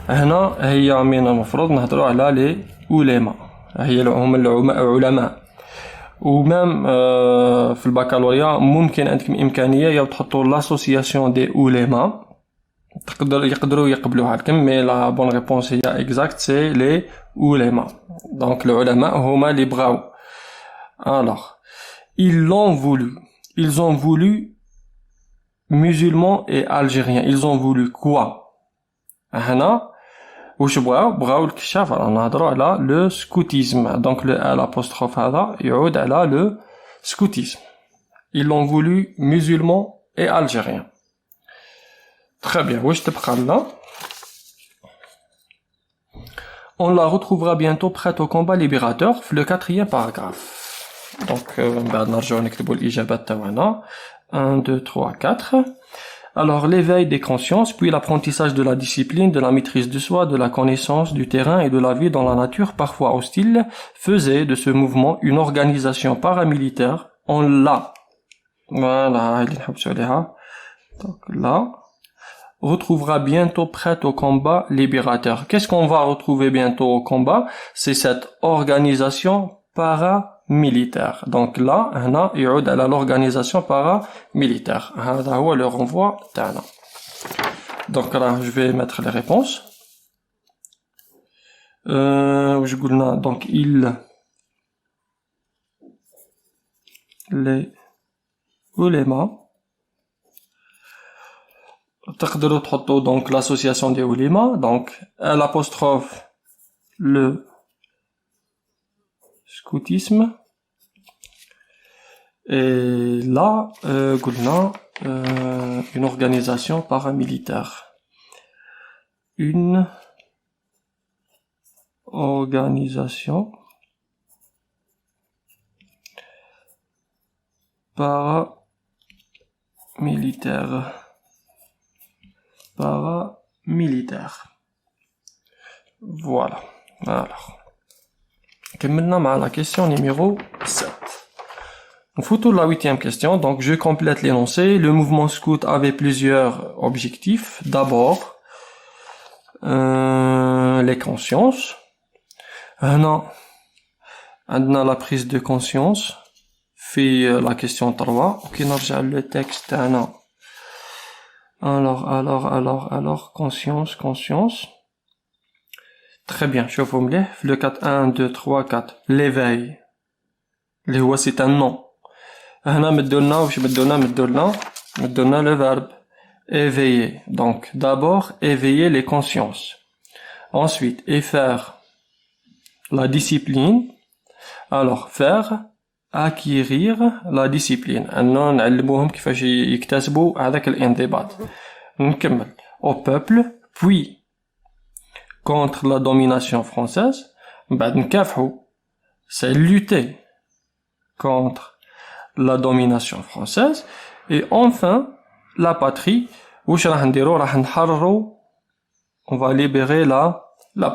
Speaker 1: هنا هي من المفروض نهضروا على لي علماء هي هم العلماء ومام في البكالوريا ممكن عندكم إمكانية يا تحطوا لاسوسياسيون دي علماء يقدروا يقبلوها لكم مي لا بون ريبونس هي اكزاكت سي لي علماء. دونك العلماء هما اللي بغاو. alors ils l'ont voulu ils ont voulu musulmans et algériens. Ils ont voulu quoi? هنا واش بغاو الكشاف نهضروا على لو scoutisme. Donc le l'apostrophe هذا يعود على le scoutisme. Ils l'ont voulu musulmans et algériens. Très bien. واش تبقى لنا؟ On la retrouvera bientôt prête au combat libérateur, le 4e paragraphe. Donc, بعد نرجعوا نكتبوا الإجابات تاعنا. 1, 2, 3, 4. Alors, l'éveil des consciences, puis l'apprentissage de la discipline, de la maîtrise de soi, de la connaissance du terrain et de la vie dans la nature parfois hostile, faisait de ce mouvement une organisation paramilitaire. On l'a. Voilà, donc là, retrouvera bientôt prête au combat libérateur. Qu'est-ce qu'on va retrouver bientôt au combat? C'est cette organisation paramilitaire. Donc là, هنا يعود على l'organisation paramilitaire. هذا هو le renvoi تاعنا. Donc là, je vais mettre les réponses. واش قلنا؟ Donc les oulémas. تقدروا تحطوا donc l'association des oulémas, donc l'apostrophe le scoutisme, et là قلنا une organisation paramilitaire, une organisation paramilitaire. Voilà. Alors, maintenant مع la question numéro 7. On fout la 8e question. Donc, je complète l'énoncé. Le mouvement scout avait plusieurs objectifs. D'abord, les consciences. Non. On a la prise de conscience. Fait la question 3. Ok, نرجع le texte تاعنا. Alors, conscience. Très bien, شوفوا مليح. Le 4, 1, 2, 3, 4. L'éveil. اللي هو c'est un nom. هنا مدولنا واش مدولنا le verbe éveiller. Donc, d'abord, éveiller les consciences. Ensuite, et faire la discipline. Alors, faire, acquérir la discipline. أنه نعلموهم كيفاش يكتسبوا هذاك الانضباط. نكمل. Au peuple, puis contre la domination française. بعد نكافحوا. C'est lutter contre la domination française. Et enfin, la patrie. واش راح نديرو؟ راح نحرروا. On va libérer la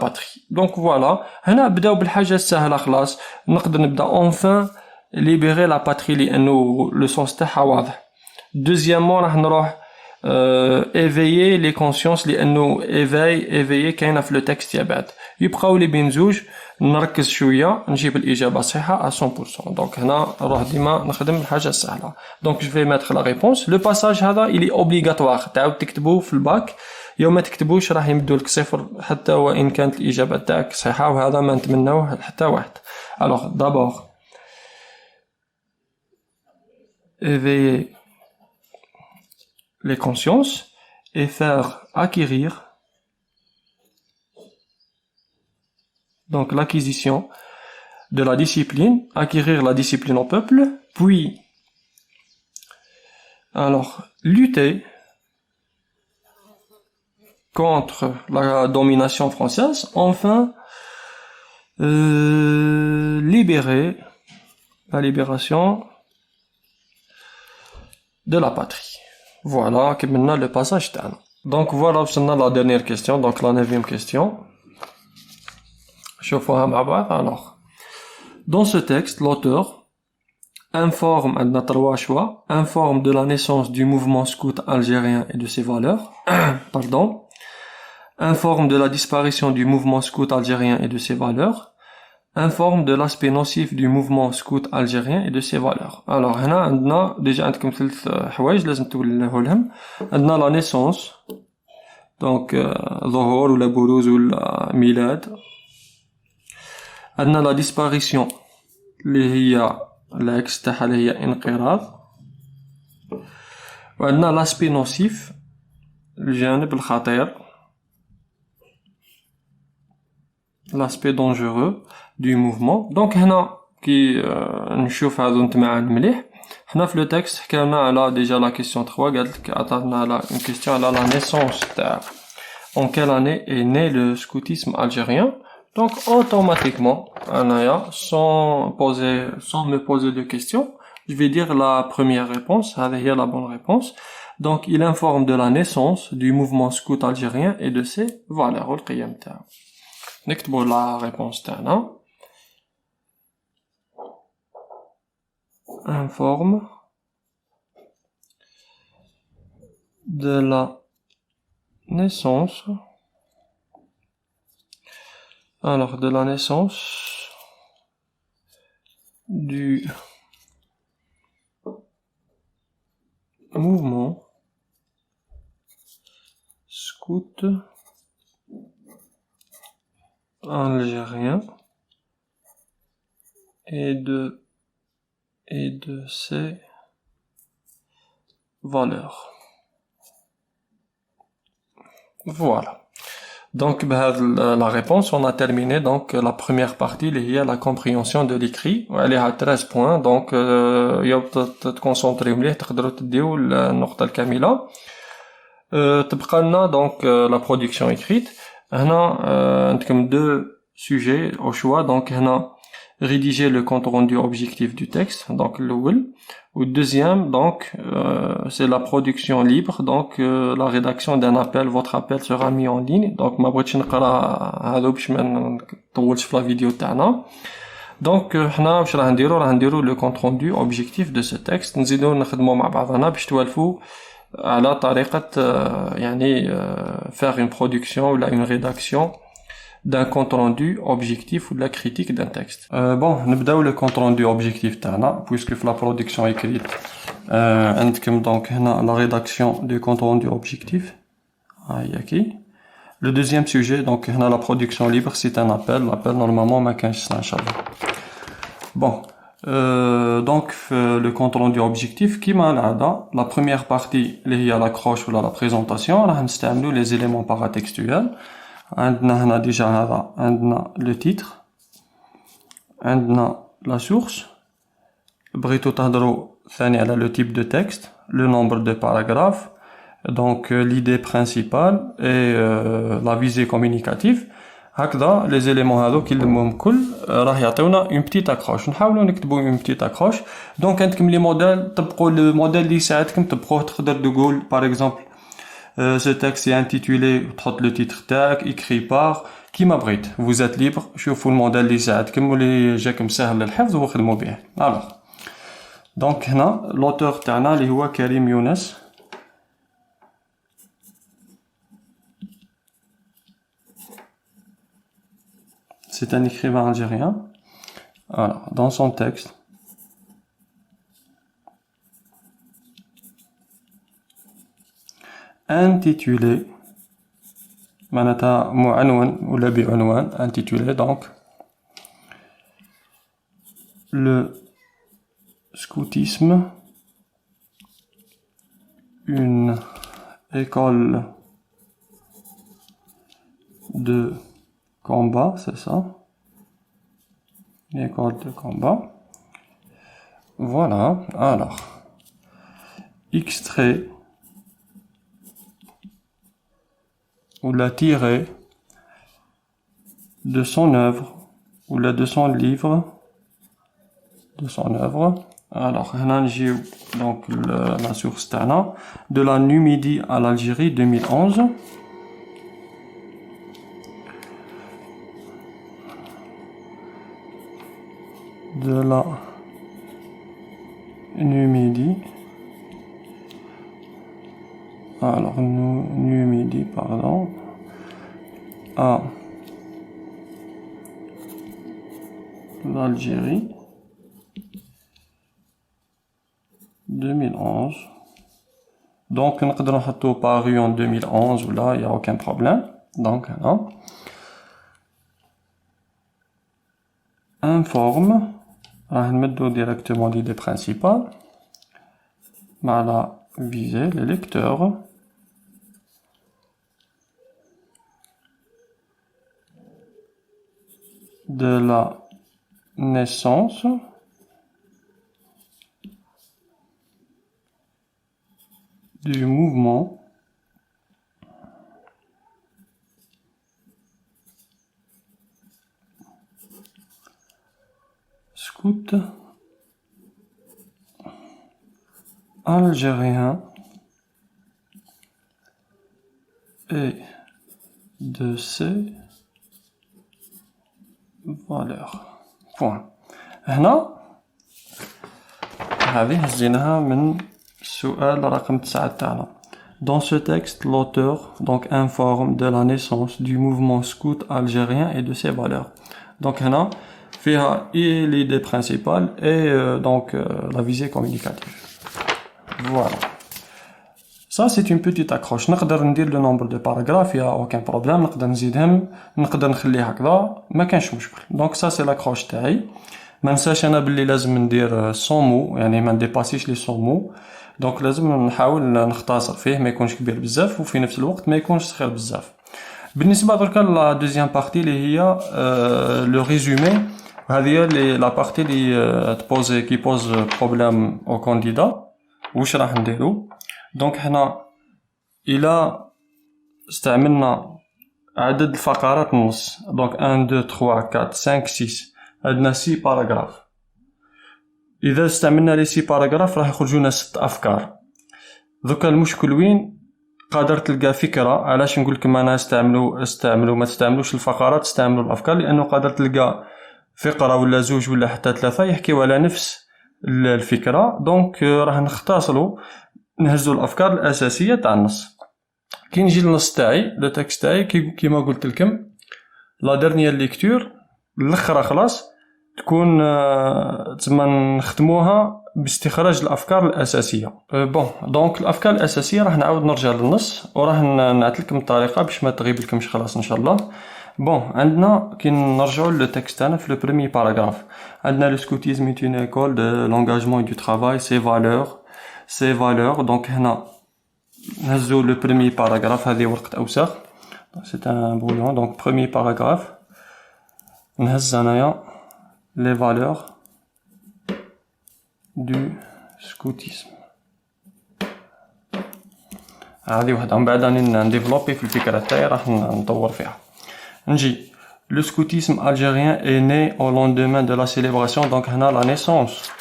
Speaker 1: patrie. Donc voilà. هنا بداو بالحاجة السهلة خلاص. نقدر نبدا enfin libérer la patrie لأنه le sens تاعها واضح. Deuxièmement راح نروح éveiller les consciences لأنه éveiller كاينة في le texte يا بعد. يبقاو لي بين زوج نركز شوية نجيب الإجابة صحيحة à 100%. Donc هنا نروح ديما نخدم الحاجة السهلة. Donc je vais mettre la réponse. Le passage هذا il est obligatoire. تعاود تكتبوه في الباك. يوم ما تكتبوش راح يمدولك 0 حتى وإن كانت الإجابة تاعك صحيحة وهذا ما نتمناوه حتى واحد. Alors d'abord éveiller les consciences et faire acquérir donc l'acquisition de la discipline, acquérir la discipline au peuple, puis alors lutter contre la domination française, enfin libérer la libération de la patrie. Voilà, maintenant le passage تاعنا. Donc voilà, وصلنا la dernière question, donc la 9e question. شوفوها مع بعض. Alors, dans ce texte, l'auteur informe, عندنا 3 choix, informe de la naissance du mouvement scout algérien et de ses valeurs. Pardon. Informe de la disparition du mouvement scout algérien et de ses valeurs. Informe de l'aspect nocif du mouvement scout algérien et de ses valeurs. Alors, هنا عندنا déjà عندكم 3 حوايج لازم تولهوا لهم. عندنا la naissance, donc ظهور ولا بروز ولا ميلاد. عندنا la disparition اللي هي العكس تاعها اللي هي انقراض. وعندنا l'aspect nocif الجانب الخطير l'aspect dangereux du mouvement. Donc هنا كي نشوف هذو نتمعن مليح حنا في لو تكست حكاونا على ديجا لا كيسيون 3 قالت لك عطاتنا على اون كيسيون على لا نيسونس تاع en quelle année est né le scoutisme algérien. Donc automatiquement sans me poser de questions, je vais dire la première réponse, هذه هي la bonne réponse. Donc il informe de la naissance du mouvement scout algérien et de ses valeurs والقيم تاعو. نكتبوا la réponse تاعنا. Informe de la naissance, de la naissance du mouvement scout algérien et de ses valeurs. Voilà. Donc, la réponse, on a terminé donc la première partie liée à la compréhension de l'écrit. Elle est à 13 points, donc te concentrer مليح تقدروا تديو النقطة الكاملة. تبقى لنا donc la production écrite. هنا عندكم deux sujets au choix. Donc هنا rédiger le compte rendu objectif du texte, donc l'oul. Ou deuxième, donc c'est la production libre, donc la rédaction d'un appel, votre appel sera mis en ligne. Donc ما بغيتش نقرا هذو باش ما نطولش في la vidéo تاعنا. Donc حنا واش راح نديرو le compte rendu objectif de ce texte. نزيدو نخدمو مع بعضنا باش توالفو على طريقة يعني faire une production ou une rédaction d'un compte rendu objectif ou de la critique d'un texte. Bon, نبداو le compte rendu objectif تاعنا puisque في la production écrite عندكم donc هنا la rédaction du compte rendu objectif. Ici. Le deuxième sujet donc هنا la production libre, c'est un appel. L'appel normalement ما كانش ان شاء الله. Bon, donc le compte rendu objectif كيما العادة la première partie اللي هي l'accroche ولا la présentation راح نستعملو les éléments paratextuels. عندنا هنا ديجا هذا عندنا لو تيتر عندنا لا سورس بغيتو تهضروا ثاني على لو تيب دو تكست لو نومبر دو باراغراف دونك ليدي برينسيبال اي لا فيزي كومونيكاتيف هكذا لي زيليمون هذو كي نلمهم كل راه يعطيونا اون بتيت اكروش نحاولوا نكتبوا اون بتيت اكروش دونك عندكم لي موديل طبقوا لو موديل اللي يساعدكم طبقوه تقدر تقول باغ اكزومبل ce texte est intitulé تحط le titre تاعك écrit par كيما بغيت vous êtes libre شوفوا الموديل اللي يساعدكم واللي جاكم سهل للحفظ وخدموا به. alors donc هنا l'auteur تاعنا اللي هو كريم يونس c'est un écrivain algérien. alors dans son texte intitulé معناتها معنون ولا بعنوان intitulé donc le scoutisme une école de combat, c'est ça, une école de combat. Voilà, alors extrait ou la tirée de son œuvre ou de son livre de son œuvre. Alors هنا نجيو donc la source تاعنا de la Numidie à l'Algérie 2011. de la Numidie alors Numidie pardon à l'Algérie 2011 donc نقدر نحطو paru en 2011 ou là il y a aucun problème donc non informe راح نمدو directement l'idée principale مع la viser les lecteurs de la naissance du mouvement scout algérien et de ses valeurs. Point. هنا هذه هزيناها من السؤال رقم 9 تاعنا. Dans ce texte, l'auteur donc informe de la naissance du mouvement scout algérien et de ses valeurs. Donc هنا فيها l'idée principale et la visée communicative. Voilà. Ça c'est une petite accroche. نقدر ندير le nombre de paragraphes, il y a aucun problème. نقدر نزيدهم, نقدر نخليه هكذا, ما كانش مشكل. Donc ça c'est l'accroche تاعي. ما نساش انا باللي لازم ندير 100 mots, يعني ما نديباسيش لي 100 mots. دونك لازم نحاول نختصر فيه, ما يكونش كبير بزاف وفي نفس الوقت ما يكونش صغير بزاف. بالنسبه دركا لا دوزيام بارتي اللي هي لو ريزومي, هذه هي لا بارتي اللي تبوزي كي بوز بروبليم او كانديدا. واش راح نديرو؟ دونك حنا الى استعملنا عدد الفقرات النص, دونك 1 2 3 4 5 6, عندنا 6 باراغراف. اذا استعملنا لي 6 باراغراف راح يخرجوا لنا 6 افكار. دوكا المشكل وين؟ قادر تلقى فكره. علاش نقول لكم انا استعملوا ما تستعملوش الفقرات, استعملوا الافكار, لانه قادر تلقى فقره ولا زوج ولا حتى ثلاثه يحكيوا على نفس الفكره. دونك راح نختصروا, نهزوا الافكار الاساسيه تاع النص. كي نجي للنص تاعي لو تكست تاعي كيما قلت لكم لا ديرنيير ليكتور الاخرى خلاص تكون تما نختموها باستخراج الافكار الاساسيه. بون دونك الافكار الاساسيه راح نعاود نرجع للنص وراح نعطي لكم الطريقه باش ما تغيب لكمش خلاص ان شاء الله. بون عندنا كي نرجعوا لو تكست تاعنا في لو بريمي باراغراف, عندنا لو سكوتيزم ايت اون ايكول دو لونغاجمون دو ترافاي سي فالور. دونك هنا نهزو لو بريمي باراغراف, هذه ورقه اوساخ, سي ان بولون. دونك بريمي باراغراف نهز انايا les valeurs du scoutisme. هذه وحده, من بعد راني نديفلوبي في الفكره تاعي راح نطور فيها. نجي le scoutisme algérien est né au lendemain de la célébration. Donc هنا la naissance,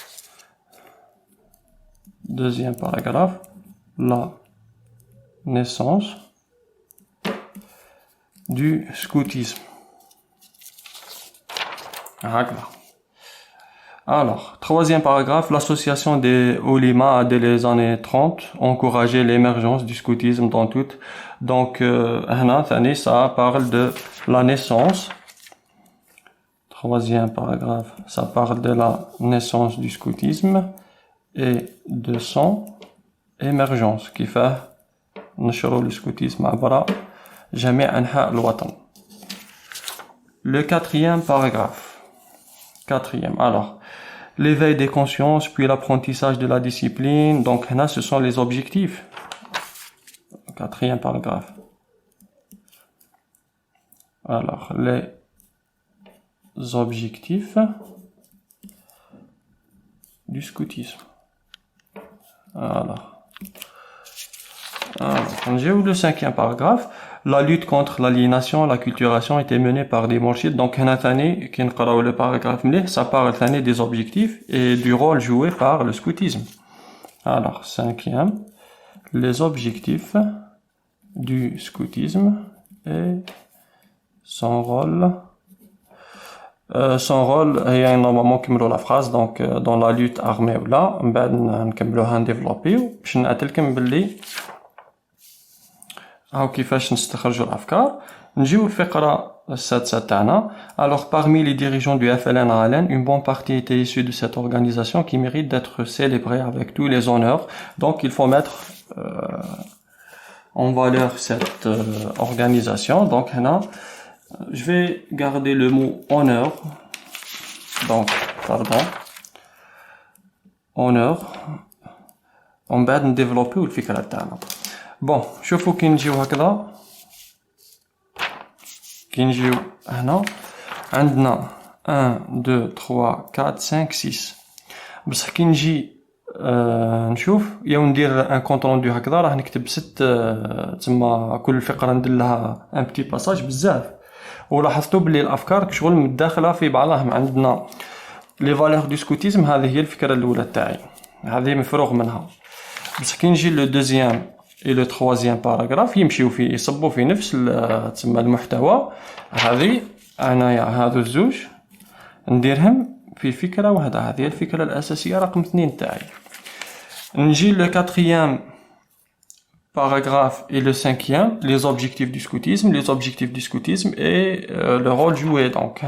Speaker 1: deuxième paragraphe, la naissance du scoutisme. هكذا. Alors, troisième paragraphe, l'association des Oulémas dès les années 30 encourageait l'émergence du scoutisme dans toute. Donc, ça parle de la naissance. Troisième paragraphe, ça parle de la naissance du scoutisme et de son émergence qui fait نشروا le scoutisme عبر جميع أنحاء الوطن. Le quatrième paragraphe. Alors, l'éveil des consciences, puis l'apprentissage de la discipline. Donc, là, ce sont les objectifs. Quatrième paragraphe. Alors, les objectifs du scoutisme. Alors, j'ai eu le cinquième paragraphe. La lutte contre l'aliénation, la culturation était menée par des mourchids. Donc, le paragraphe, ça parle des objectifs et du rôle joué par le scoutisme. Alors, cinquième, les objectifs du scoutisme et son rôle. Son rôle, il y a normalement qui me la phrase, donc dans la lutte armée ou là, on développer. Je n'ai هاو كيفاش نستخرجوا الافكار. نجيو الفقره السادسه تاعنا. Alors parmi les dirigeants du FLN-ALN, une bonne partie était issue de cette organisation qui mérite d'être célébrée avec tous les honneurs. Donc il faut mettre en valeur cette organisation. Donc là, je vais garder le mot honneur. Donc pardon, honneur. ومن بعد نديفلوبيو الفكرة تاعنا. بون شوفوا كي نجيو هكذا، كي نجيو هنا عندنا 1 2 3 4 5 6. بصح كي نجي نشوف يا ندير ان كونط روندو هكذا راه نكتب 6 تما كل فقرة ندير لها ان بتي باساج بزاف. ولاحظتوا بلي الافكار شغل متداخله في بعضهم. عندنا لي فالور دو سكوتيزم، هذه هي الفكره الاولى تاعي، هذه مفروغ منها. بصح كي نجي لو دوزيام اي لو تروازيام باراغراف يمشيو في يصبوا في نفس تسمى المحتوى. هذه انايا هذو الزوج نديرهم في فكره واحده، هذه الفكره الاساسيه رقم 2 تاعي. نجي لو كاتريام paragraphe et le 5e, les objectifs du scoutisme. Les objectifs du scoutisme et le rôle joué. Donc,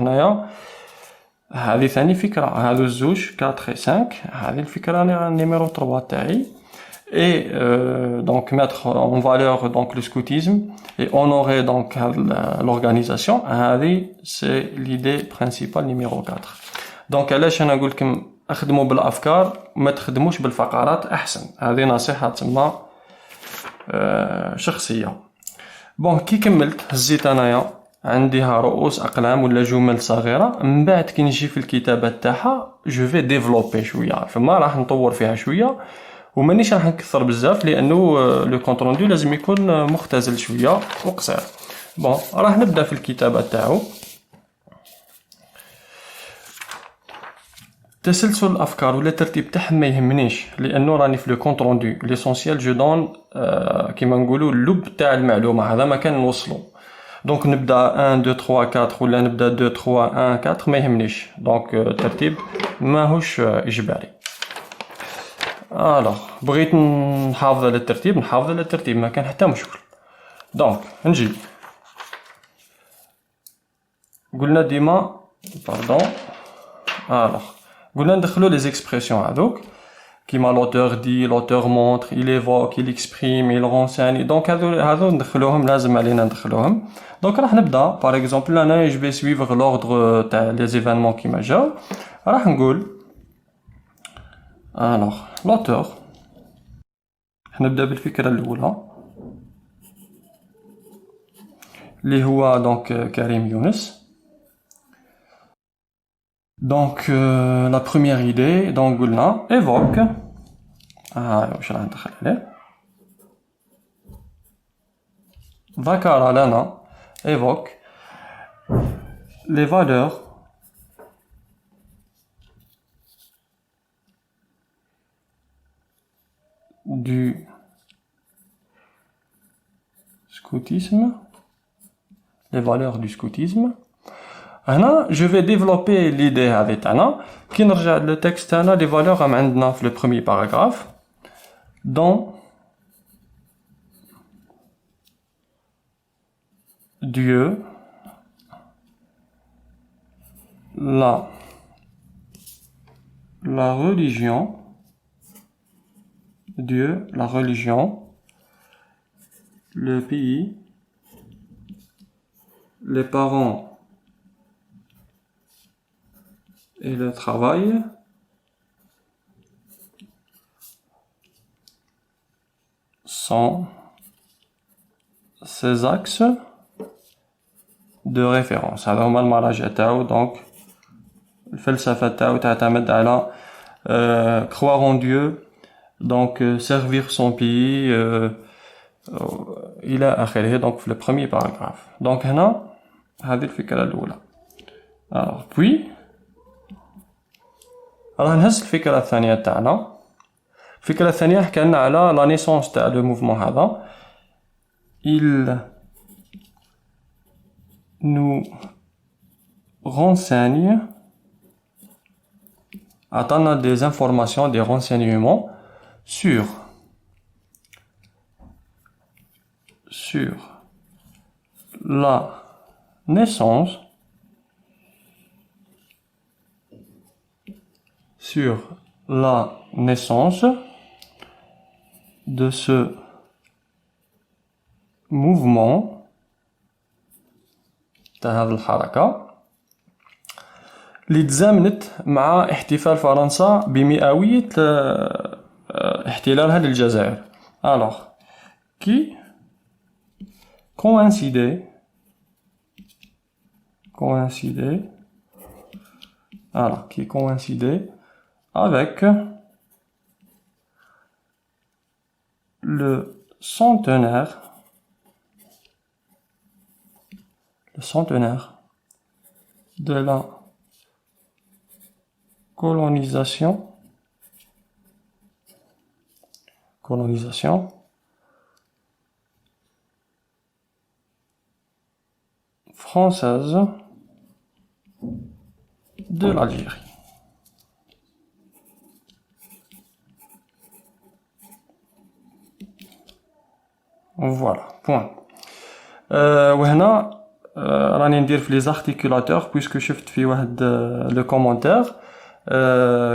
Speaker 1: هذه ثاني فكرة. هذو الزوج 4 et 5. هذه الفكرة numéro 3 تاعي. Et donc mettre en valeur donc le scoutisme et honorer donc l'organisation. هذه c'est l'idée principale numéro 4. Donc علاش انا نقول لكم اخدموا بالافكار وما تخدموش بالفقرات احسن. هذه نصيحة تسمى شخصية. بون كي كملت هزيت انايا عنديها رؤوس اقلام ولا جمل صغيرة. من بعد كي نجي في الكتابة تاعها جو في ديفلوبي شوية، فما راح نطور فيها شوية ومانيش راح نكثر بزاف لانه لو كونط روندو لازم يكون مختزل شوية وقصير. بون راح نبدا في الكتابة تاعو. تسلسل الافكار ولا الترتيب تاعهم ما يهمنيش لانه راني في لو كونط روندو ليسونسيال جو دون كيما نقولوا اللب تاع المعلومه، هذا ما كان نوصلو. دونك نبدا 1 2 3 4 ولا نبدا 2 3 1 4 ما يهمنيش. دونك الترتيب ماهوش اجباري. الوغ بغيت نحافظ على الترتيب نحافظ على الترتيب، ما كان حتى مشكل. دونك نجي قلنا ديما باردون. الوغ قلنا ندخلو لي زيكسبرسيون هذوك كيما لوتور دي لوتور مونتر il évoque il exprime il renseigne. دونك هذو ندخلوهم، لازم علينا ندخلوهم. دونك راح نبدا باغ اكزومبل انا جو في سويفر لوردر تاع لي زيفينمون كيما جاو. راح نقول الوغ لوتور، نبدا بالفكره الاولى اللي هو دونك كريم يونس. Donc la première idée, donc قلنا évoque. واش راح ندخل عليه؟ ذكر لنا évoque les valeurs du scoutisme, les valeurs du scoutisme. هنا je vais développer l'idée هذه تاعنا. كي نرجع للتكست تاعنا لي فالور راهم عندنا في لو بروميير باراغراف. Dans Dieu la religion, Dieu, la religion, le pays, les parents et le travail sont ces axes de référence. هذا هما المراجع تاعو. دونك الفلسفة تاعو تعتمد على croire en Dieu, donc servir son pays إلى آخره. دونك في le premier paragraphe. دونك هنا هذه الفكرة الأولى. alors puis راح نهز الفكرة الثانية تاعنا. الفكرة الثانية حكالنا على لا نيسونس تاع لو موفمون هذا. il nous renseigne، عطانا des informations des renseignements sur la naissance, sur la naissance de ce mouvement تاع هذه الحركة اللي تزامنت مع احتفال فرنسا بمئوية احتلالها للجزائر. alors qui coïncidait avec le centenaire de la colonisation française de l'Algérie. Voilà, point. وهنا راني ندير في لي زارتيكولاتور بويسكو شفت في واحد لو كومونتير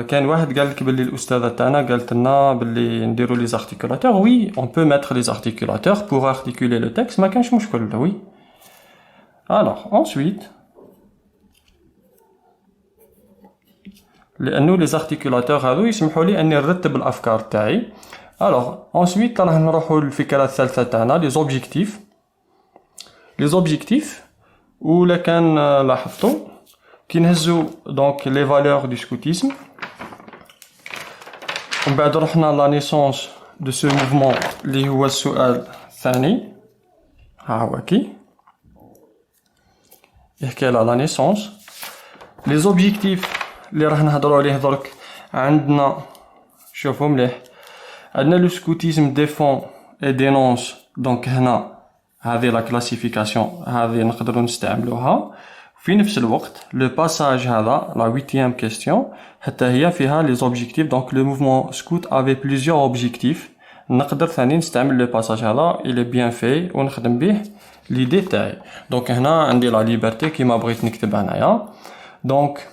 Speaker 1: كان واحد قال لك باللي الاستاذه تاعنا قالت لنا باللي نديروا لي زارتيكولاتور. وي اون بو ميتر لي زارتيكولاتور بور ارتيكولي لو تكست، ما كانش مشكل. وي alors ensuite لانه لي زارتيكولاتور هذو يسمحوا لي اني نرتب الافكار تاعي. alors ensuite راح نروحوا للفكره الثالثه تاعنا لي زوبجيكتيف. ولا كان لاحظتوا كي نهزو دونك لي فالور دو سكوتيزم ومن بعد رحنا لا نيسونس دو سو موفمون اللي هو السؤال الثاني. ها هو كي يحكي على لا نيسونس. لي زوبجيكتيف اللي راح نهضروا عليه درك عندنا، شوفوا مليح، عندنا لو سكوتيزم ديفون اي دينونس. دونك هنا هذه لا كلاسيفيكاسيون هذه نقدروا نستعملوها. في نفس الوقت لو باساج هذا لا 8e كيستيون حتى هي فيها لي زوبجيكتيف. دونك لو موفمون سكوت افي بليزيور اوبجيكتيف، نقدر ثاني نستعمل لو باساج هذا الي بيان في ونخدم به ليدي تاعي. دونك هنا عندي لا ليبرتي كيما بغيت نكتب هنايا. دونك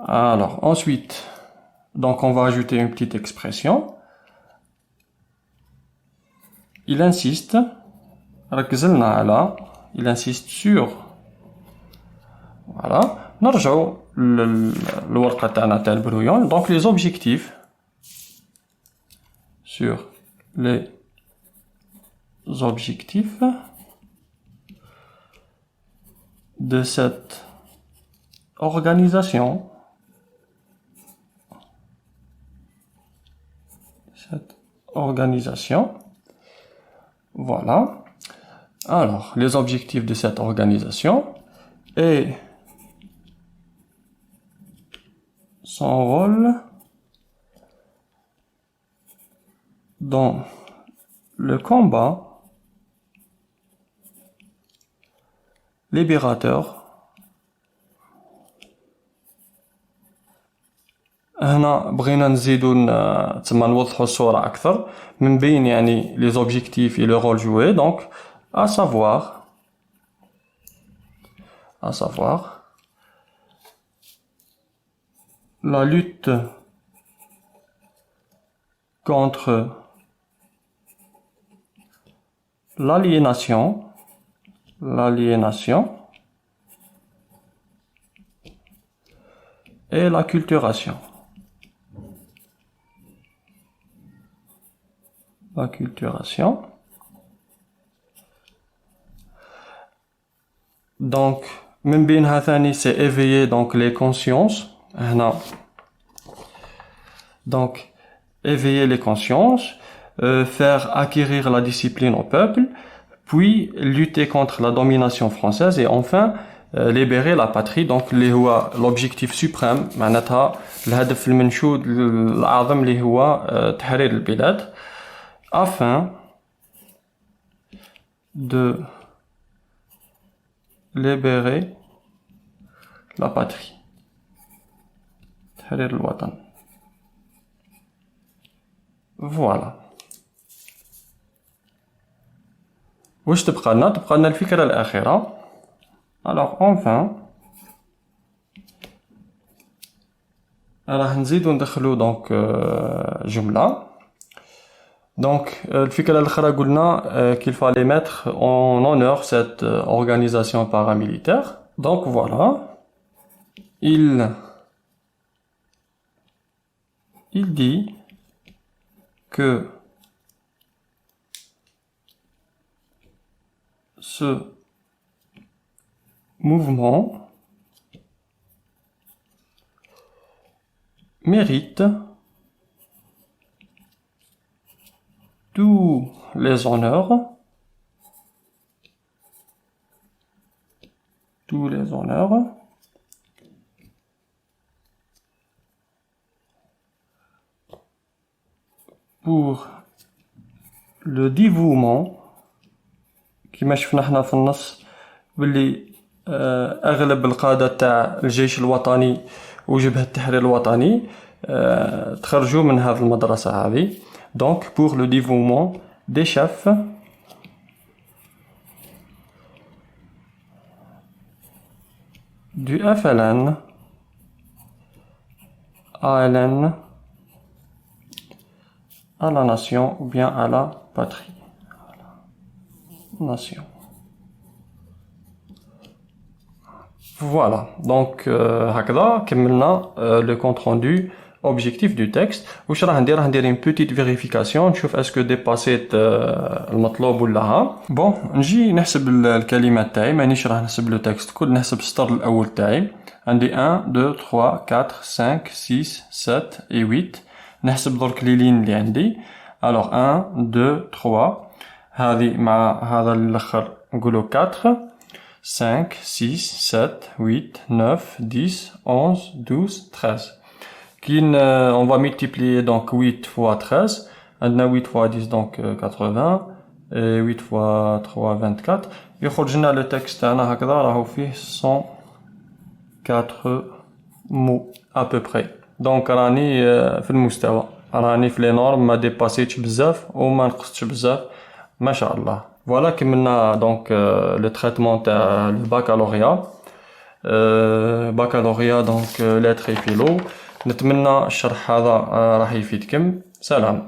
Speaker 1: alors ensuite donc on va ajouter une petite expression. Il insiste ركزلنا على il insiste sur. voilà نرجعوا للورقه تاعنا تاع البرويون. donc les objectifs sur les objectifs de cette organisation voilà. alors les objectifs de cette organisation et son rôle dans le combat libérateur. هنا بغينا نزيدو تما نوضحو الصورة أكثر من بين يعني les objectifs et le rôle joué. donc à savoir la lutte contre l'aliénation et l'acculturation. donc من بينها ثاني c'est éveiller donc les consciences هنا. donc éveiller les consciences, faire acquérir la discipline au peuple, puis lutter contre la domination française et enfin libérer la patrie. donc اللي هو l'objectif suprême معناتها الهدف المنشود الأعظم اللي هو تحرير البلاد afin de libérer la patrie. تحرير الوطن. voilà. واش تبقى لنا الفكرة الأخيرة. alors enfin راح نزيدو ندخلو دونك جملة. donc الفكرة الأخرى قلنا qu'il fallait mettre en honneur cette organisation paramilitaire. donc il dit que ce mouvement mérite tous les honneurs, pour le dévouement كما شفنا حنا في النص باللي اغلب القادة تاع الجيش الوطني وجبهة التحرير الوطني تخرجوا من هذه المدرسة هذه. Donc pour le dévouement des chefs du FLN, ALN, à la nation ou bien à la patrie. Nation. Voilà, donc هكذا كملنا le compte rendu objectif du texte. واش راح ندير une petite vérification نشوف اسكو ديباسيت المطلوب ولا ها. بون نجي نحسب الكلمات تاعي، مانيش راح نحسب لو تكست كل، نحسب السطر الاول تاعي. عندي 1 2 3 4 5 6 7 et 8. نحسب درك لي لين اللي عندي. alors 1 2 3 هذه مع هذا الاخر نقولوا 4 5 6 7 8 9 10 11 12 13. On va multiplier donc 8 fois 13. عندنا 8 fois 10 donc 80 et 8 fois 3 24. يخرج لنا لو تكست تاعنا هكذا راهو فيه 104 mots à peu près. donc راني في المستوى، راني في لي نورم، ما ديباسيتش بزاف وما نقصتش بزاف ما شاء الله. فوالا كملنا دونك لو تريتمون تاع الباكالوريا. بكالوريا دونك لاتر فيلو. نتمنى الشرح هذا راح يفيدكم. سلام.